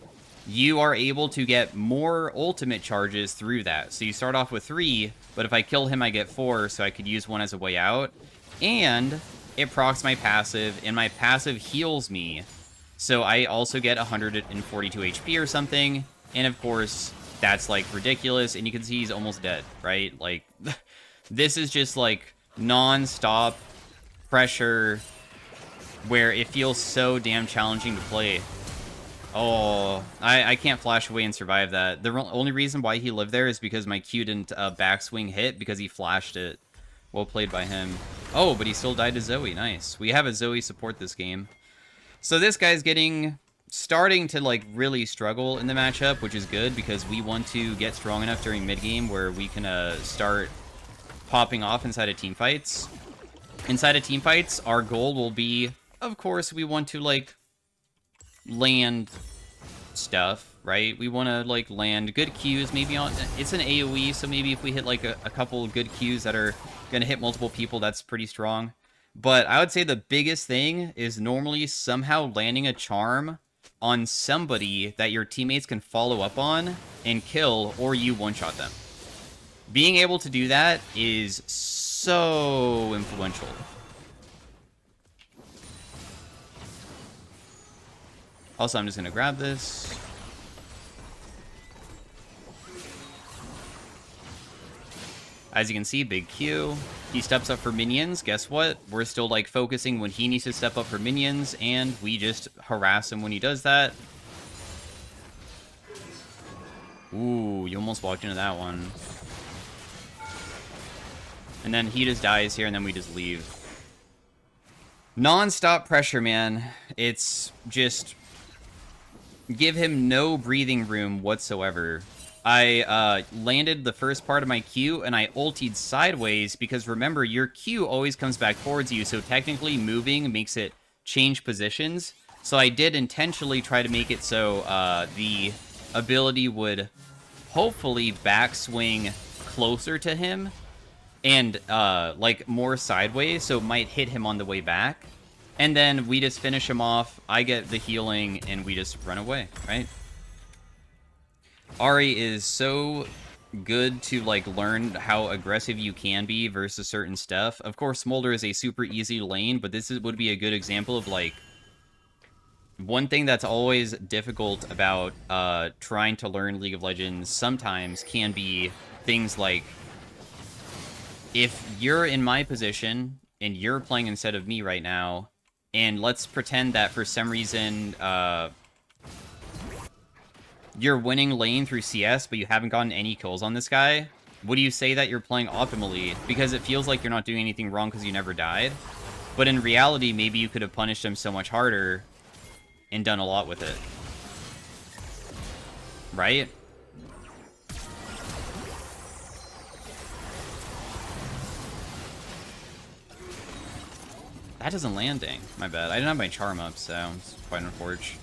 You are able to get more ultimate charges through that. So you start off with 3, but if I kill him, I get 4, so I could use one as a way out. And it procs my passive, and my passive heals me. So I also get 142 HP or something. And of course, that's, like, ridiculous. And you can see he's almost dead, right? Like, this is just, like, non-stop pressure where it feels so damn challenging to play. Oh, I can't flash away and survive that. The only reason why he lived there is because my Q didn't backswing hit because he flashed it. Well played by him. Oh, but he still died to Zoe. Nice. We have a Zoe support this game. So this guy's starting to, like, really struggle in the matchup, which is good because we want to get strong enough during mid-game where we can start popping off inside of teamfights. Inside of teamfights, our goal will be, of course, we want to, like, land stuff, right? We want to, like, land good Qs, maybe on... It's an AoE, so maybe if we hit, like, a couple good Qs that are going to hit multiple people, that's pretty strong. But I would say the biggest thing is normally somehow landing a charm on somebody that your teammates can follow up on and kill, or you one-shot them. Being able to do that is so influential. Also, I'm just going to grab this. As you can see, big Q. He steps up for minions. Guess what? We're still, like, focusing when he needs to step up for minions, and we just harass him when he does that. Ooh, you almost walked into that one. And then he just dies here, and then we just leave. Non-stop pressure, man. It's just... give him no breathing room whatsoever. I landed the first part of my Q, and I ultied sideways, because remember, your Q always comes back towards you, so technically moving makes it change positions. So I did intentionally try to make it so the ability would hopefully backswing closer to him, and like more sideways, so it might hit him on the way back. And then we just finish him off, I get the healing, and we just run away, right? Ahri is so good to, like, learn how aggressive you can be versus certain stuff. Of course, Smolder is a super easy lane, but would be a good example of, like, one thing that's always difficult about trying to learn League of Legends sometimes can be things like, if you're in my position and you're playing instead of me right now, and let's pretend that for some reason you're winning lane through CS, but you haven't gotten any kills on this guy, would you say that you're playing optimally? Because it feels like you're not doing anything wrong because you never died. But in reality, maybe you could have punished him so much harder and done a lot with it. Right? That isn't landing. My bad. I didn't have my charm up, so it's quite unfortunate.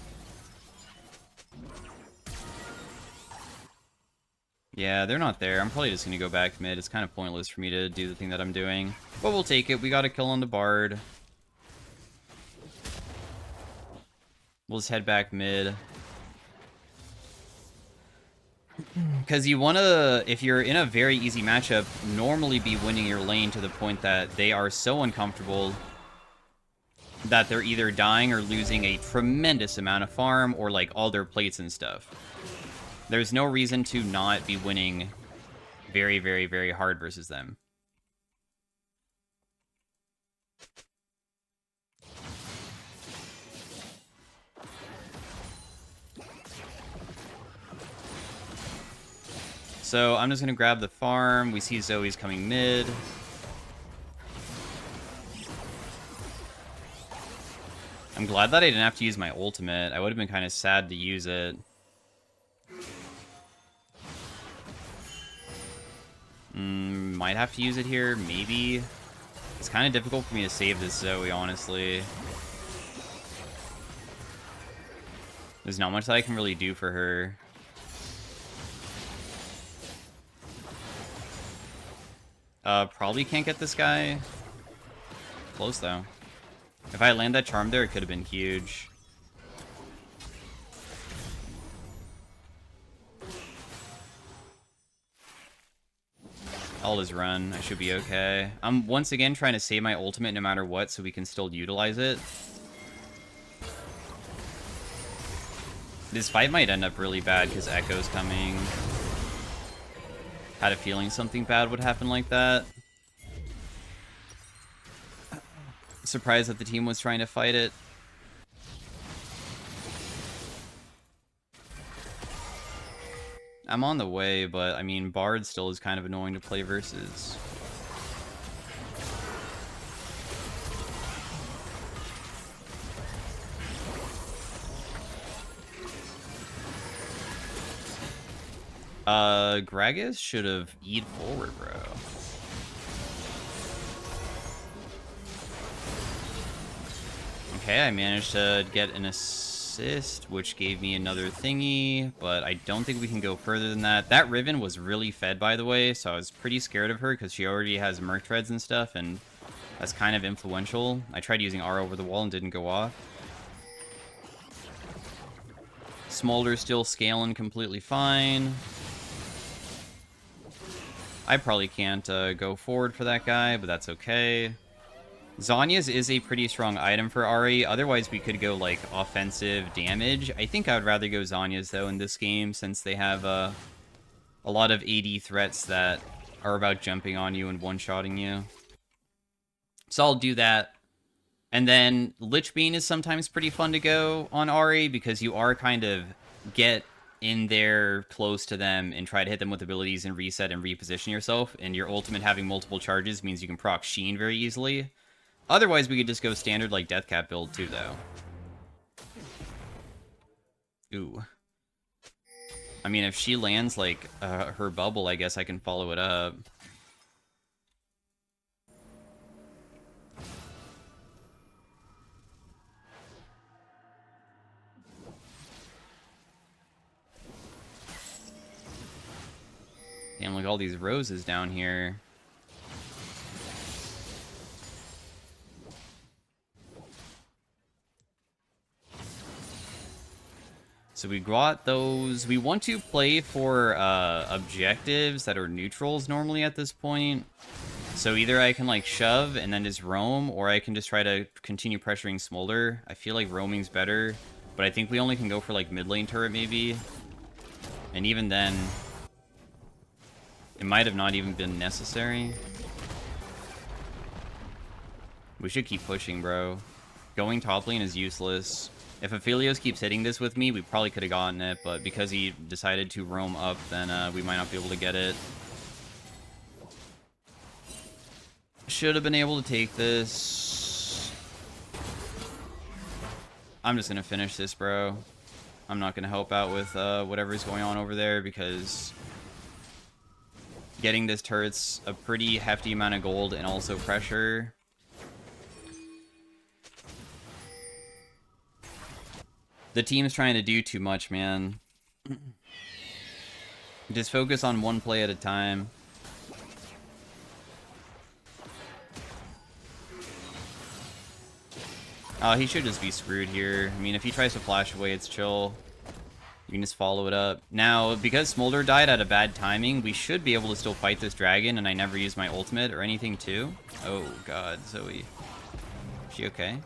Yeah, they're not there. I'm probably just going to go back mid. It's kind of pointless for me to do the thing that I'm doing. But we'll take it. We got a kill on the Bard. We'll just head back mid. Because you want to, if you're in a very easy matchup, normally be winning your lane to the point that they are so uncomfortable that they're either dying or losing a tremendous amount of farm or, like, all their plates and stuff. There's no reason to not be winning very, very, very hard versus them. So I'm just going to grab the farm. We see Zoe's coming mid. I'm glad that I didn't have to use my ultimate. I would have been kind of sad to use it. Might have to use it here, maybe. It's kind of difficult for me to save this Zoe, honestly. There's not much that I can really do for her. Probably can't get this guy. Close, though. If I land that charm there, it could have been huge. I'll just run. I should be okay. I'm once again trying to save my ultimate no matter what so we can still utilize it. This fight might end up really bad because Echo's coming. Had a feeling something bad would happen like that. Surprised that the team was trying to fight it. I'm on the way, but I mean, Bard still is kind of annoying to play versus. Gragas should have E'd forward, bro. Okay, I managed to get an assist, which gave me another thingy, but I don't think we can go further than that. That Riven was really fed, by the way, so I was pretty scared of her because she already has Merc Treads and stuff, and that's kind of influential. I tried using R over the wall and didn't go off. Smolder's still scaling completely fine. I probably can't go forward for that guy, but that's okay. Zhonya's is a pretty strong item for Ahri. Otherwise, we could go, like, offensive damage. I think I would rather go Zhonya's, though, in this game, since they have a lot of AD threats that are about jumping on you and one-shotting you. So I'll do that. And then Lich Bane is sometimes pretty fun to go on Ahri, because you are kind of get in there close to them and try to hit them with abilities and reset and reposition yourself. And your ultimate having multiple charges means you can proc Sheen very easily. Otherwise, we could just go standard, like, Deathcap build, too, though. Ooh. I mean, if she lands, like, her bubble, I guess I can follow it up. Damn, look at all these roses down here. So we got those. We want to play for objectives that are neutrals normally at this point. So either I can like shove and then just roam, or I can just try to continue pressuring Smolder. I feel like roaming's better, but I think we only can go for like mid lane turret maybe. And even then, it might have not even been necessary. We should keep pushing, bro. Going top lane is useless. If Aphelios keeps hitting this with me, we probably could have gotten it, but because he decided to roam up, then we might not be able to get it. Should have been able to take this. I'm just gonna finish this, bro. I'm not gonna help out with whatever's going on over there, because getting this turret's a pretty hefty amount of gold and also pressure. The team's trying to do too much, man. Just focus on one play at a time. He should just be screwed here. I mean, if he tries to flash away, it's chill. You can just follow it up. Now, because Smolder died at a bad timing, we should be able to still fight this dragon, and I never used my ultimate or anything, too. Oh, God, Zoe. Is she okay?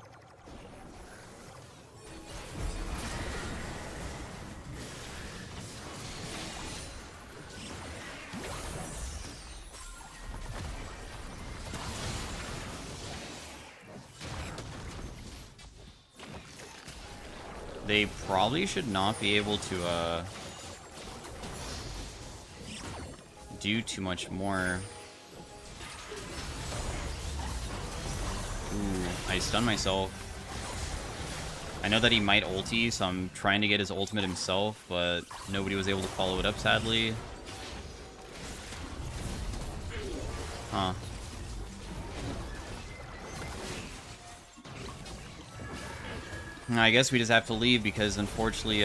They probably should not be able to do too much more. Ooh, I stunned myself. I know that he might ulti, so I'm trying to get his ultimate himself, but nobody was able to follow it up, sadly. Huh. I guess we just have to leave because, unfortunately,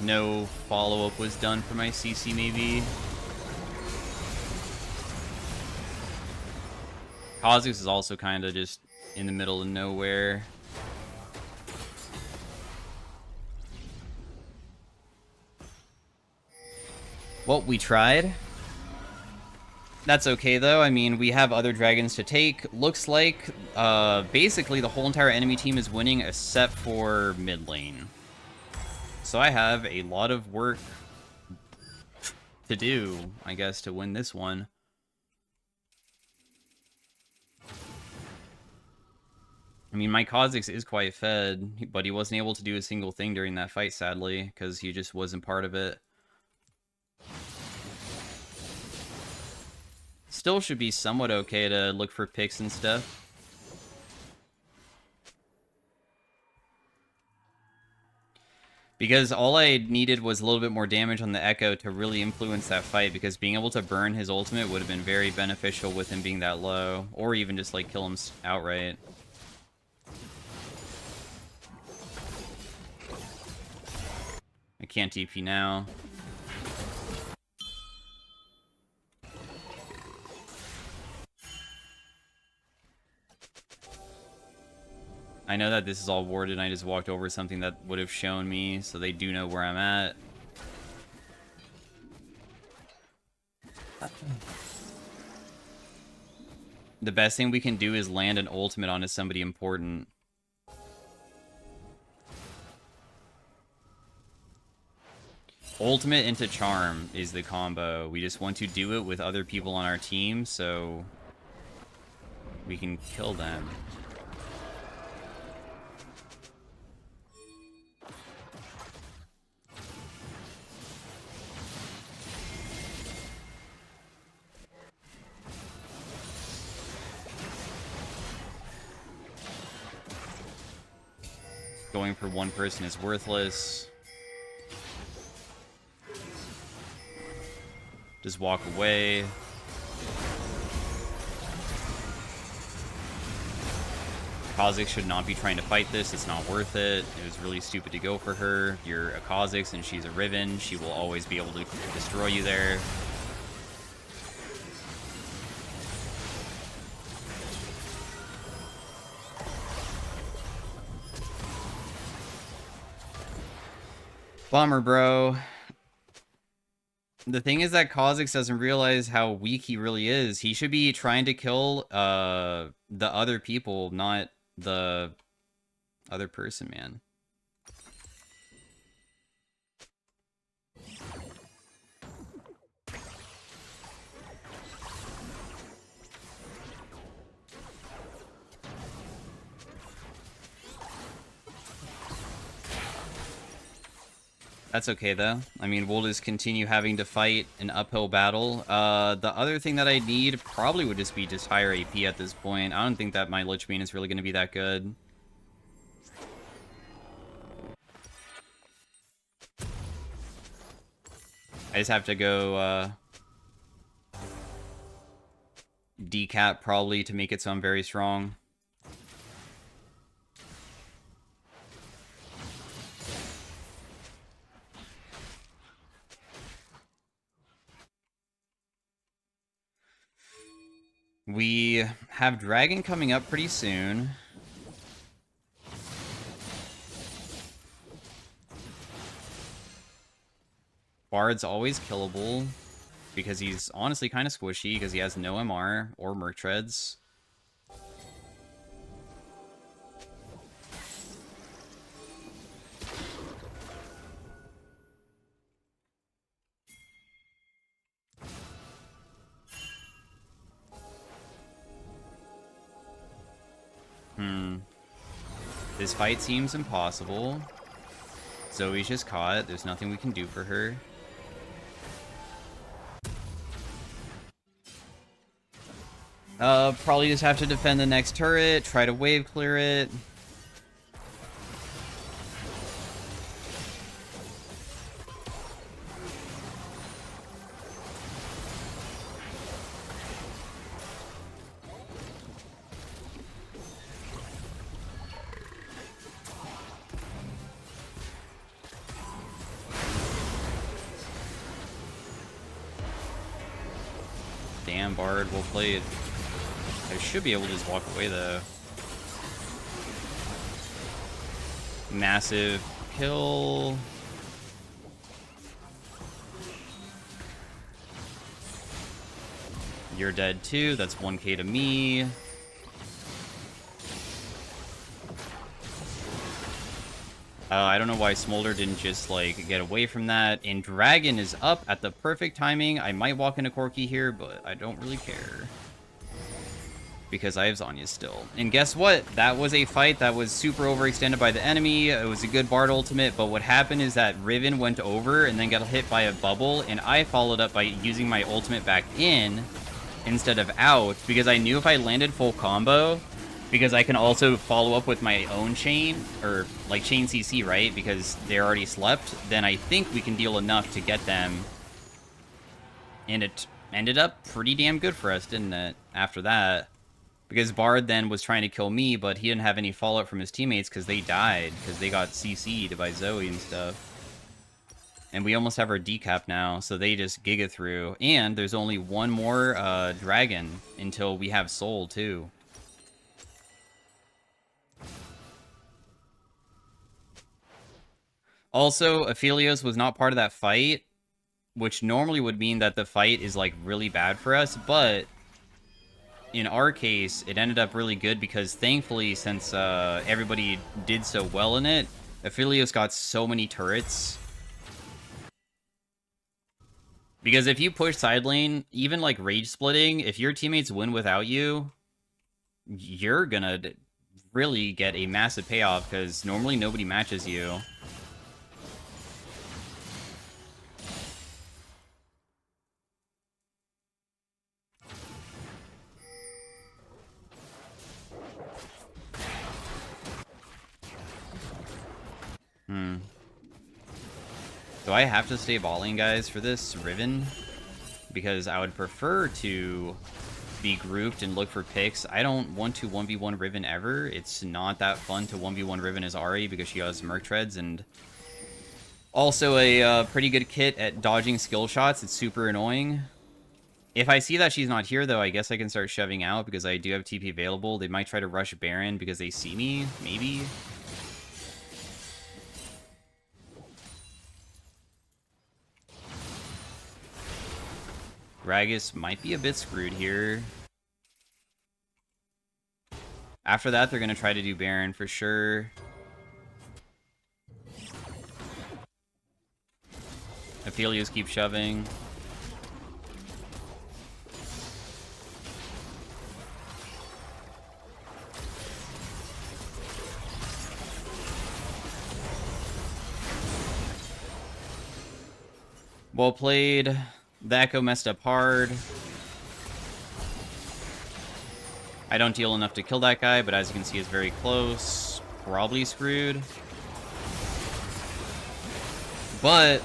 no follow-up was done for my CC, maybe. Kha'Zix is also kind of just in the middle of nowhere. Well, we tried. That's okay, though. I mean, we have other dragons to take. Looks like, basically, the whole entire enemy team is winning except for mid lane. So I have a lot of work to do, I guess, to win this one. I mean, my Kha'Zix is quite fed, but he wasn't able to do a single thing during that fight, sadly, because he just wasn't part of it. Still should be somewhat okay to look for picks and stuff. Because all I needed was a little bit more damage on the Echo to really influence that fight, because being able to burn his ultimate would have been very beneficial with him being that low, or even just like kill him outright. I can't TP now. I know that this is all warded, and I just walked over something that would have shown me, so they do know where I'm at. The best thing we can do is land an ultimate onto somebody important. Ultimate into charm is the combo. We just want to do it with other people on our team, so we can kill them. Going for one person is worthless. Just walk away. Kha'Zix should not be trying to fight this. It's not worth it. It was really stupid to go for her. You're a Kha'Zix and she's a Riven. She will always be able to destroy you there. Bummer, bro. The thing is that Kha'Zix doesn't realize how weak he really is. He should be trying to kill the other people, not the other person, man. That's okay, though. I mean, we'll just continue having to fight an uphill battle. The other thing that I need probably would just be just higher AP at this point. I don't think that my Lich Bane is really going to be that good. I just have to go, decap probably to make it so I'm very strong. We have Dragon coming up pretty soon. Bard's always killable because he's honestly kind of squishy because he has no MR or Merc Treads. This fight seems impossible. Zoe's just caught. There's nothing we can do for her. Probably just have to defend the next turret, try to wave clear it. Damn, Bard, well played. I should be able to just walk away, though. Massive kill. You're dead, too. That's 1k to me. I don't know why Smolder didn't just, like, get away from that. And Dragon is up at the perfect timing. I might walk into Corki here, but I don't really care. Because I have Zanya still. And guess what? That was a fight that was super overextended by the enemy. It was a good Bard ultimate, but what happened is that Riven went over and then got hit by a bubble, and I followed up by using my ultimate back in instead of out, because I knew if I landed full combo, because I can also follow up with my own chain, or like chain CC, right? Because they already slept, then I think we can deal enough to get them. And it ended up pretty damn good for us, didn't it? After that. Because Bard then was trying to kill me, but he didn't have any fallout from his teammates because they died, because they got CC'd by Zoe and stuff. And we almost have our decap now, so they just giga through. And there's only one more dragon until we have Soul, too. Also, Aphelios was not part of that fight, which normally would mean that the fight is, like, really bad for us, but in our case, it ended up really good because, thankfully, since everybody did so well in it, Aphelios got so many turrets. Because if you push side lane, even, like, rage splitting, if your teammates win without you, you're gonna really get a massive payoff, because normally nobody matches you. Do I have to stay balling, guys, for this Riven? Because I would prefer to be grouped and look for picks. I don't want to 1v1 Riven ever. It's not that fun to 1v1 Riven as Ahri because she has Merc Treads and also a pretty good kit at dodging skill shots. It's super annoying. If I see that she's not here, though, I guess I can start shoving out because I do have TP available. They might try to rush Baron because they see me, maybe. Gragas might be a bit screwed here. After that, they're going to try to do Baron for sure. Aphelios keep shoving. Well played. The Echo messed up hard. I don't deal enough to kill that guy, but as you can see, it's very close. Probably screwed. But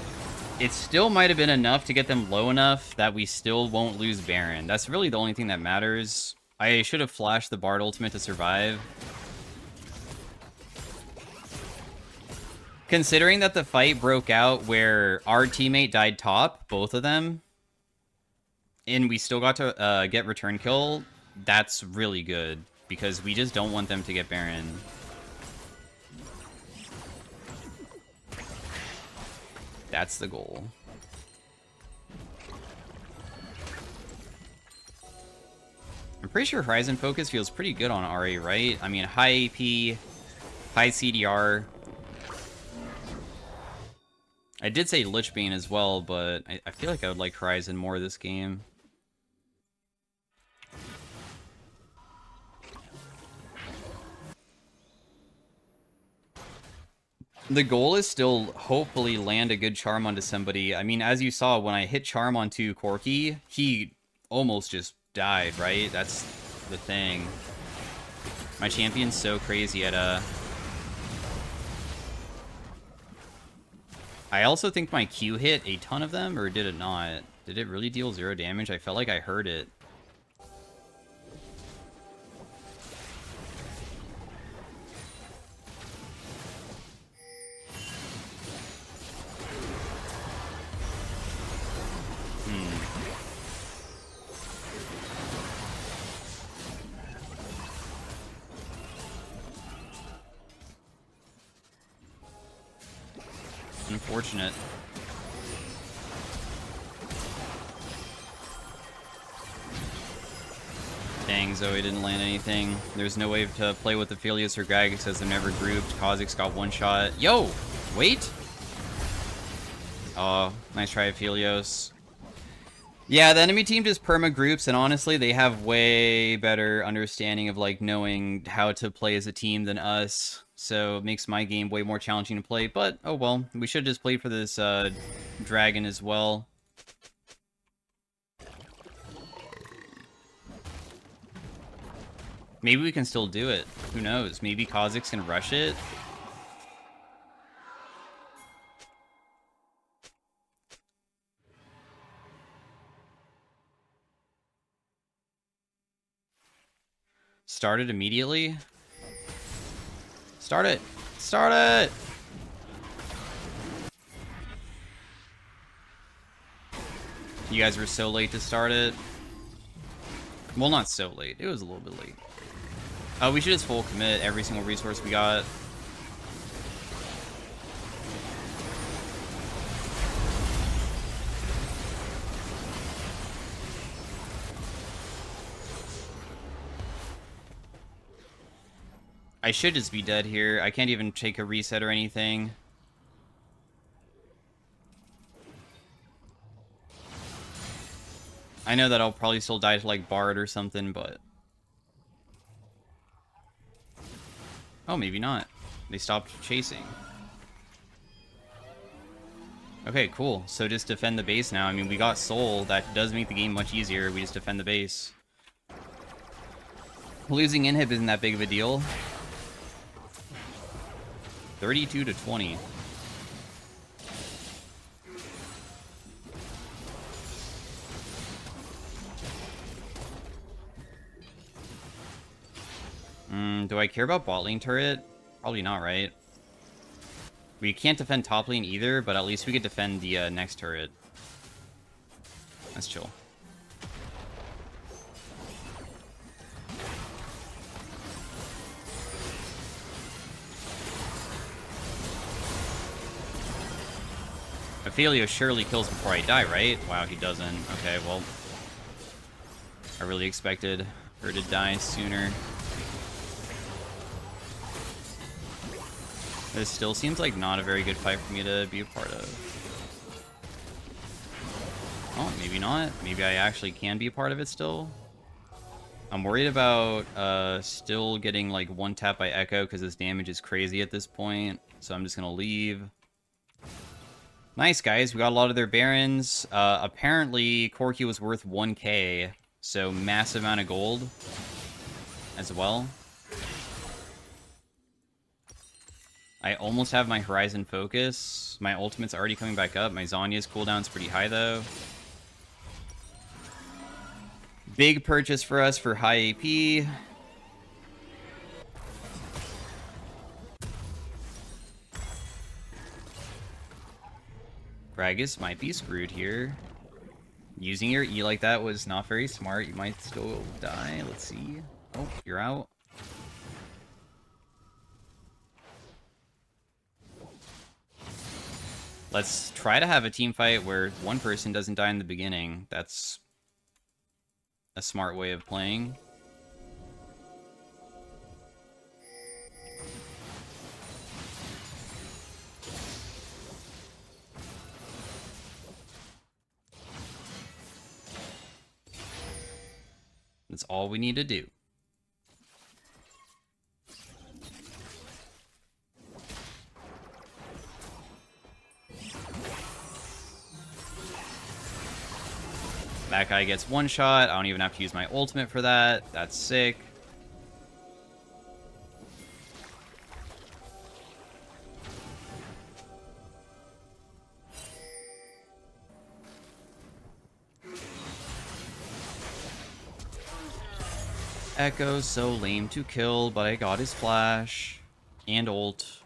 it still might have been enough to get them low enough that we still won't lose Baron. That's really the only thing that matters. I should have flashed the Bard ultimate to survive. Considering that the fight broke out where our teammate died top, both of them, and we still got to get return kill, that's really good, because we just don't want them to get Baron. That's the goal. I'm pretty sure Horizon Focus feels pretty good on Ahri, right? I mean, high AP, high CDR. I did say Lich Bane as well, but I feel like I would like Horizon more this game. The goal is still hopefully land a good charm onto somebody. I mean, as you saw, when I hit charm onto Corki, he almost just died, right? That's the thing. My champion's so crazy at I also think my Q hit a ton of them, or did it not? Did it really deal 0 damage? I felt like I heard it. Unfortunate. Dang, Zoe didn't land anything. There's no way to play with Aphelios or Gragas as they're never grouped. Kha'Zix got one shot. Yo! Wait! Oh, nice try, Aphelios. Yeah, the enemy team just perma-groups, and honestly, they have way better understanding of, like, knowing how to play as a team than us. So it makes my game way more challenging to play, but oh well. We should have just played for this dragon as well. Maybe we can still do it. Who knows? Maybe Kha'Zix can rush it. Start it immediately. Start it! Start it! You guys were so late to start it. Well, not so late. It was a little bit late. We should just full commit every single resource we got. I should just be dead here. I can't even take a reset or anything. I know that I'll probably still die to, like, Bard or something, but... Oh, maybe not. They stopped chasing. Okay, cool. So just defend the base now. I mean, we got Soul. That does make the game much easier. We just defend the base. Losing inhib isn't that big of a deal. 32 to 20. Do I care about bot lane turret? Probably not, right? We can't defend top lane either, but at least we could defend the next turret. That's chill. Aphelios surely kills before I die, right? Wow, he doesn't. Okay, well, I really expected her to die sooner. This still seems like not a very good fight for me to be a part of. Oh, maybe not. Maybe I actually can be a part of it still. I'm worried about still getting like one tap by Echo because this damage is crazy at this point. So I'm just going to leave. Nice, guys. We got a lot of their Barons. Apparently, Corki was worth 1k. So massive amount of gold as well. I almost have my Horizon Focus. My ultimate's already coming back up. My Zonya's cooldown's pretty high, though. Big purchase for us for high AP. Gragas might be screwed here. Using your E like that was not very smart. You might still die. Let's see. Oh, you're out. Let's try to have a team fight where one person doesn't die in the beginning. That's a smart way of playing. That's all we need to do. That guy gets one shot. I don't even have to use my ultimate for that. That's sick. Echo's so lame to kill, but I got his flash and ult.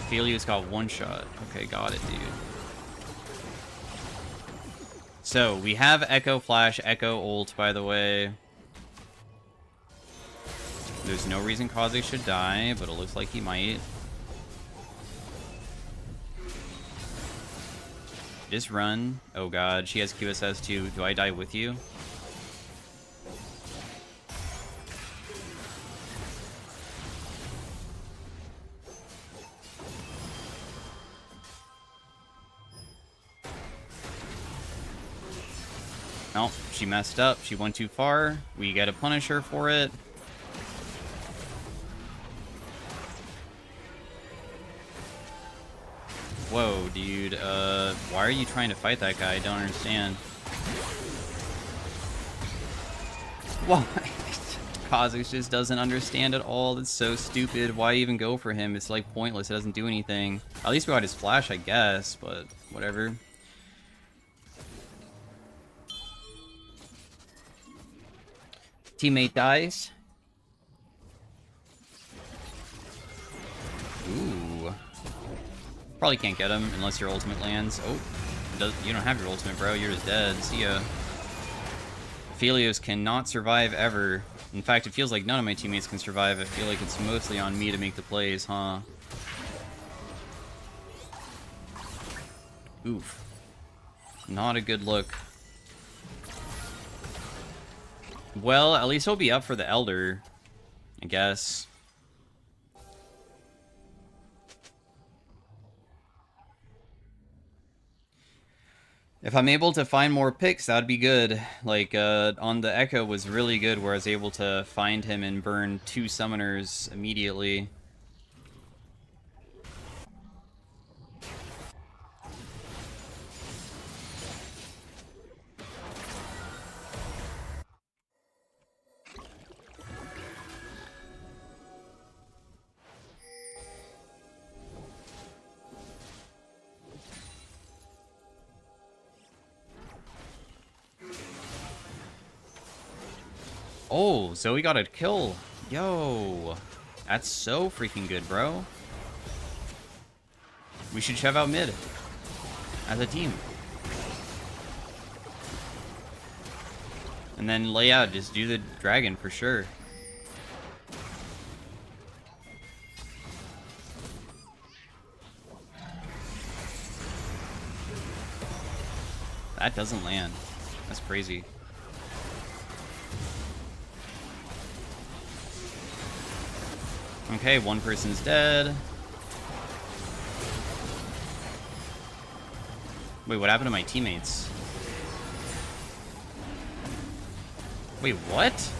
Aphelios got one shot. Okay, got it, dude. So, we have Echo Flash, Echo Ult, by the way. There's no reason Kaze should die, but it looks like he might. Just run. Oh god, she has QSS too. Do I die with you? Nope, she messed up. She went too far. We gotta punish her for it. Whoa, dude. Why are you trying to fight that guy? I don't understand. Why? Kha'Zix just doesn't understand at all. It's so stupid. Why even go for him? It's like pointless. It doesn't do anything. At least we got his flash, I guess, but whatever. Teammate dies. Ooh. Probably can't get him unless your ultimate lands. Oh, you don't have your ultimate, bro. You're just dead. See ya. Aphelios cannot survive ever. In fact, it feels like none of my teammates can survive. I feel like it's mostly on me to make the plays, huh? Oof. Not a good look. Well, at least he'll be up for the Elder, I guess. If I'm able to find more picks, that'd be good. Like, on the Echo was really good where I was able to find him and burn 2 summoners immediately. Oh, Zoe got a kill. Yo. That's so freaking good, bro. We should shove out mid. As a team. And then lay out. Just do the dragon for sure. That doesn't land. That's crazy. Okay, one person's dead. Wait, what happened to my teammates? Wait, what?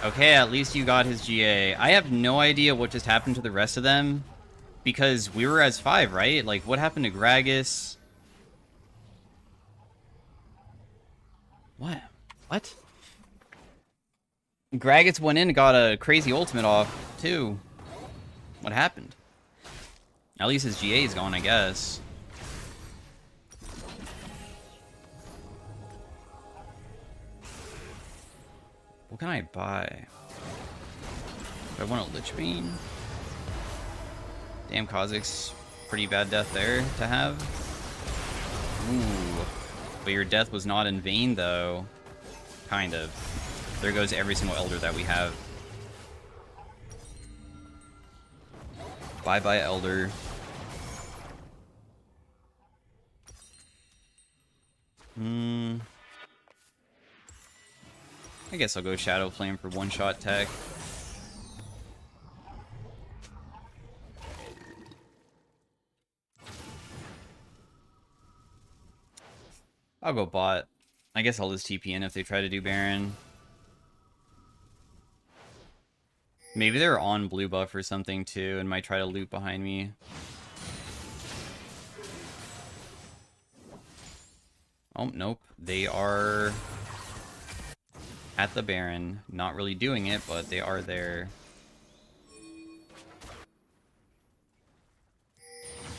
Okay, at least you got his GA. I have no idea what just happened to the rest of them. Because we were as 5, right? Like, what happened to Gragas? What? What? Gragas went in and got a crazy ultimate off, too. What happened? At least his GA is gone, I guess. What can I buy? Do I want a Lich Bane? Damn, Kha'Zix's pretty bad death there to have. Ooh. But your death was not in vain, though. Kind of. There goes every single Elder that we have. Bye-bye, Elder. I guess I'll go Shadow Flame for one-shot tech. I'll go bot. I guess I'll just TP in if they try to do Baron. Maybe they're on blue buff or something too and might try to loop behind me. Oh, nope. They are at the Baron. Not really doing it, but they are there.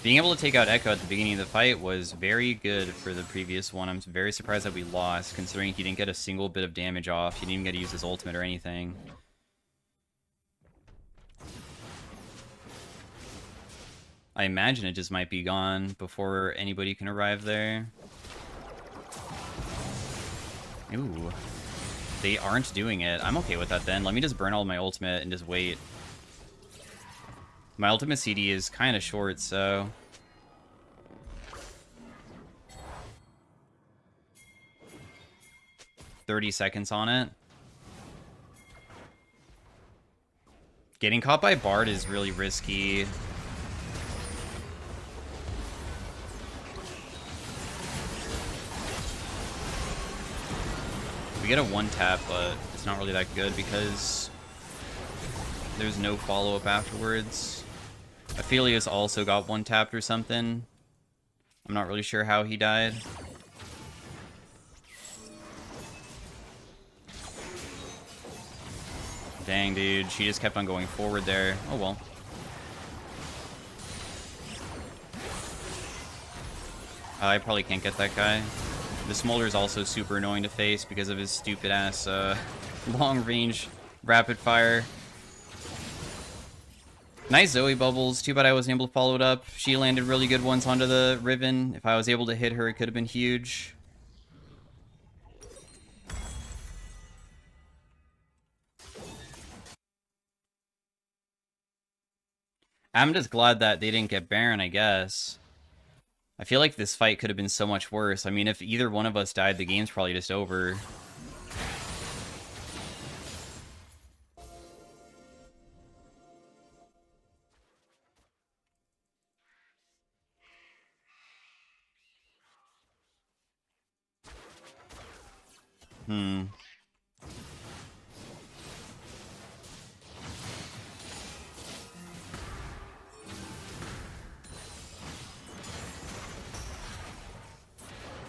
Being able to take out Echo at the beginning of the fight was very good for the previous one. I'm very surprised that we lost, considering he didn't get a single bit of damage off. He didn't even get to use his ultimate or anything. I imagine it just might be gone before anybody can arrive there. Ooh. They aren't doing it. I'm okay with that then. Let me just burn all my ultimate and just wait. My ultimate CD is kind of short, so... 30 seconds on it. Getting caught by Bard is really risky. We get a one-tap, but it's not really that good because there's no follow-up afterwards. Aphelios also got one-tapped or something. I'm not really sure how he died. Dang, dude. She just kept on going forward there. Oh, well. I probably can't get that guy. The Smolder is also super annoying to face because of his stupid-ass long-range rapid fire. Nice Zoe bubbles. Too bad I wasn't able to follow it up. She landed really good ones onto the Riven. If I was able to hit her, it could have been huge. I'm just glad that they didn't get Baron, I guess. I feel like this fight could have been so much worse. I mean, if either one of us died, the game's probably just over.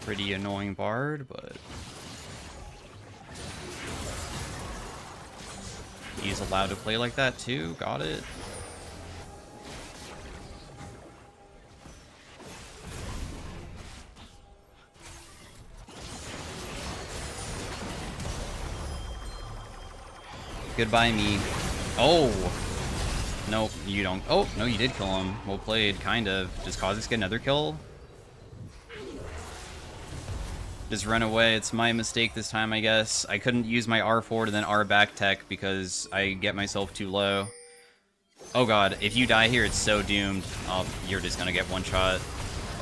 Pretty annoying Bard, but he's allowed to play like that too. Got it. Goodbye, me. Oh! Nope, you don't. Oh, no, you did kill him. Well played, kind of. Does Kha'Zix get another kill? Just run away. It's my mistake this time, I guess. I couldn't use my R forward and then R back tech because I get myself too low. Oh god, if you die here, it's so doomed. Oh, you're just gonna get one shot.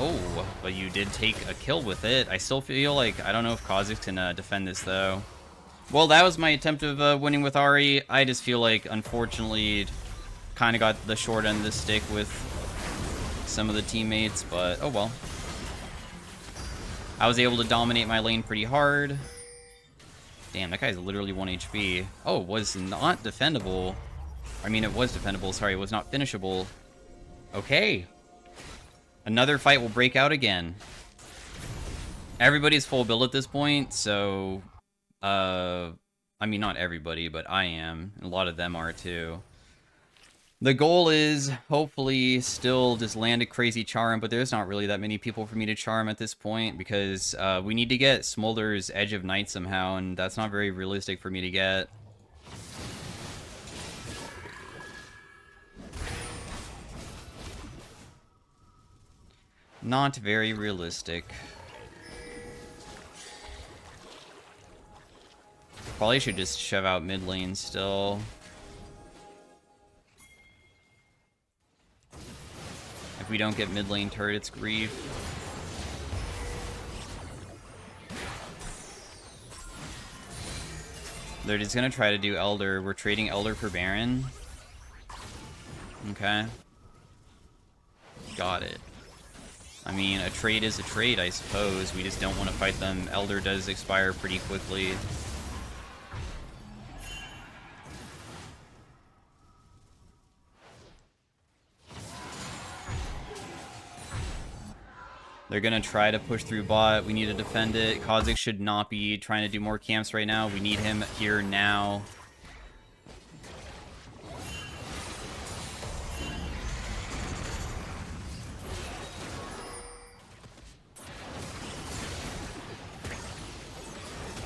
Oh, but you did take a kill with it. I still feel like, I don't know if Kha'Zix can defend this, though. Well, that was my attempt of winning with Ahri. I just feel like, unfortunately, kind of got the short end of the stick with some of the teammates, but oh well. I was able to dominate my lane pretty hard. Damn, that guy's literally 1 HP. Oh, was not defendable. I mean, it was defendable. Sorry, it was not finishable. Okay. Another fight will break out again. Everybody's full build at this point, so... I mean, not everybody, but I am. And a lot of them are, too. The goal is, hopefully, still just land a crazy charm, but there's not really that many people for me to charm at this point, because we need to get Smolder's Edge of Night somehow, and that's not very realistic for me to get. Not very realistic. Probably should just shove out mid lane still. If we don't get mid lane turret, it's grief. They're just gonna try to do Elder. We're trading Elder for Baron. Okay. Got it. I mean, a trade is a trade, I suppose. We just don't want to fight them. Elder does expire pretty quickly. They're gonna try to push through bot. We need to defend it. Kha'Zix should not be trying to do more camps right now. We need him here now.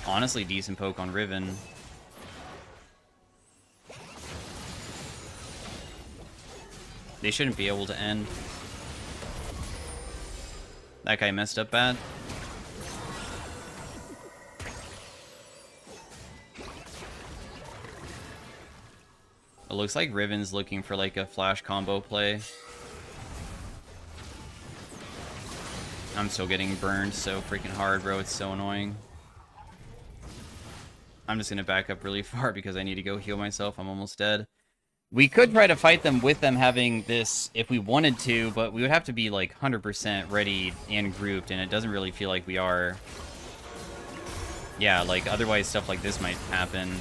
Honestly, decent poke on Riven. They shouldn't be able to end. That guy messed up bad. It looks like Riven's looking for like a flash combo play. I'm still getting burned so freaking hard, bro. It's so annoying. I'm just gonna back up really far because I need to go heal myself. I'm almost dead. We could try to fight them with them having this if we wanted to, but we would have to be like 100% ready and grouped, and it doesn't really feel like we are. Yeah, like otherwise stuff like this might happen.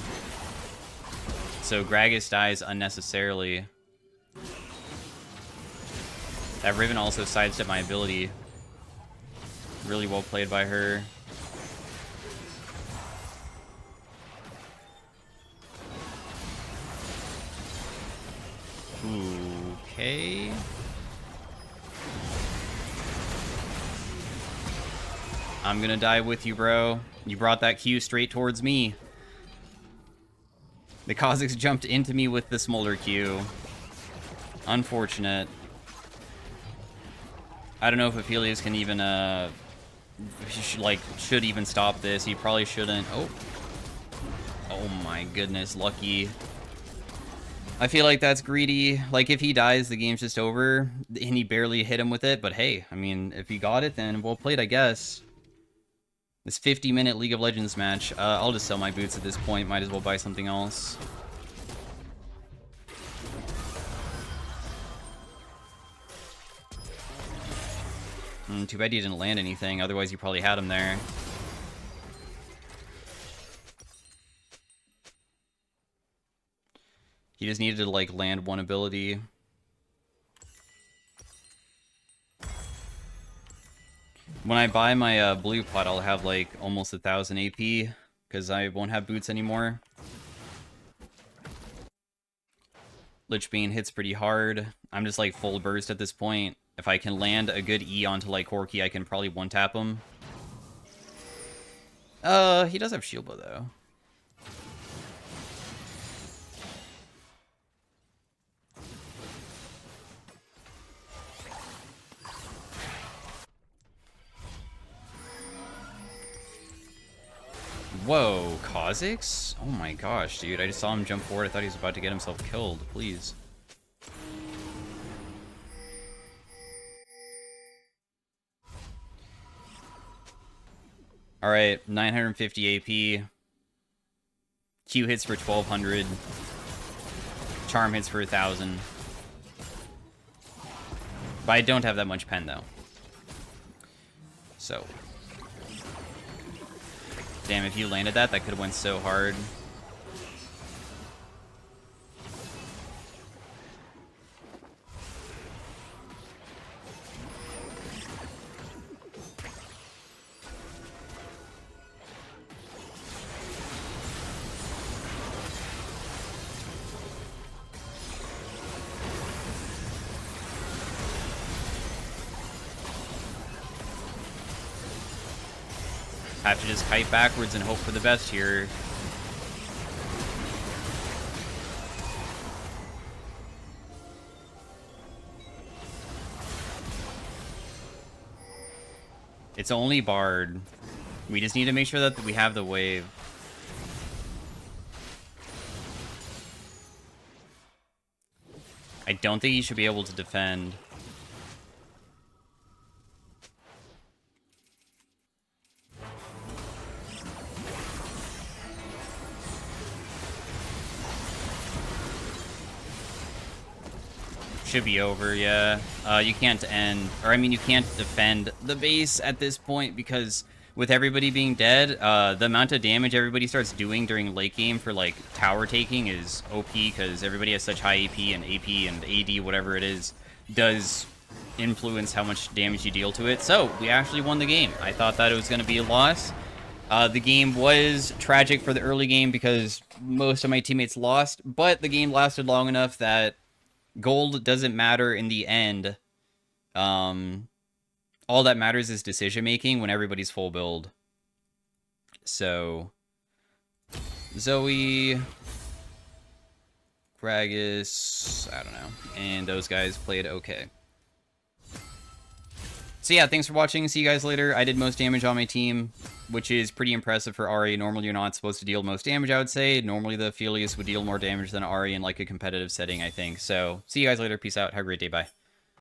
So Gragas dies unnecessarily. That Riven also sidestepped my ability. Really well played by her. Okay. I'm gonna die with you, bro. You brought that Q straight towards me. The Kha'Zix jumped into me with the Smolder Q. Unfortunate. I don't know if Aphelios can even, should even stop this. He probably shouldn't. Oh. Oh my goodness, lucky. I feel like that's greedy. Like, if he dies, the game's just over. And he barely hit him with it. But hey, I mean, if he got it, then well played, I guess. This 50-minute League of Legends match. I'll just sell my boots at this point. Might as well buy something else. Too bad he didn't land anything. Otherwise, you probably had him there. He just needed to, like, land one ability. When I buy my blue pot, I'll have, like, almost 1,000 AP, because I won't have boots anymore. Lich Bane hits pretty hard. I'm just, like, full burst at this point. If I can land a good E onto, like, Corki, I can probably one-tap him. He does have shield bow, though. Whoa, Kha'Zix? Oh my gosh, dude. I just saw him jump forward. I thought he was about to get himself killed. Please. Alright, 950 AP. Q hits for 1200. Charm hits for 1000. But I don't have that much pen, though. So. Damn, if you landed that, that could have went so hard. Have to just kite backwards and hope for the best here. It's only Bard. We just need to make sure that we have the wave. I don't think he should be able to defend. Should be over, yeah. You can't end, or I mean, you can't defend the base at this point because with everybody being dead, the amount of damage everybody starts doing during late game for like tower taking is OP because everybody has such high AP and AD, whatever it is, does influence how much damage you deal to it. So we actually won the game. I thought that it was going to be a loss. The game was tragic for the early game because most of my teammates lost, but the game lasted long enough that gold doesn't matter in the end. All that matters is decision making when everybody's full build. So Zoe, Gragas, I don't know, and those guys played okay. So yeah, thanks for watching. See you guys later. I did most damage on my team, which is pretty impressive for Ahri. Normally you're not supposed to deal most damage, I would say. Normally the Aphelios would deal more damage than Ahri in like a competitive setting, I think. So see you guys later. Peace out. Have a great day. Bye.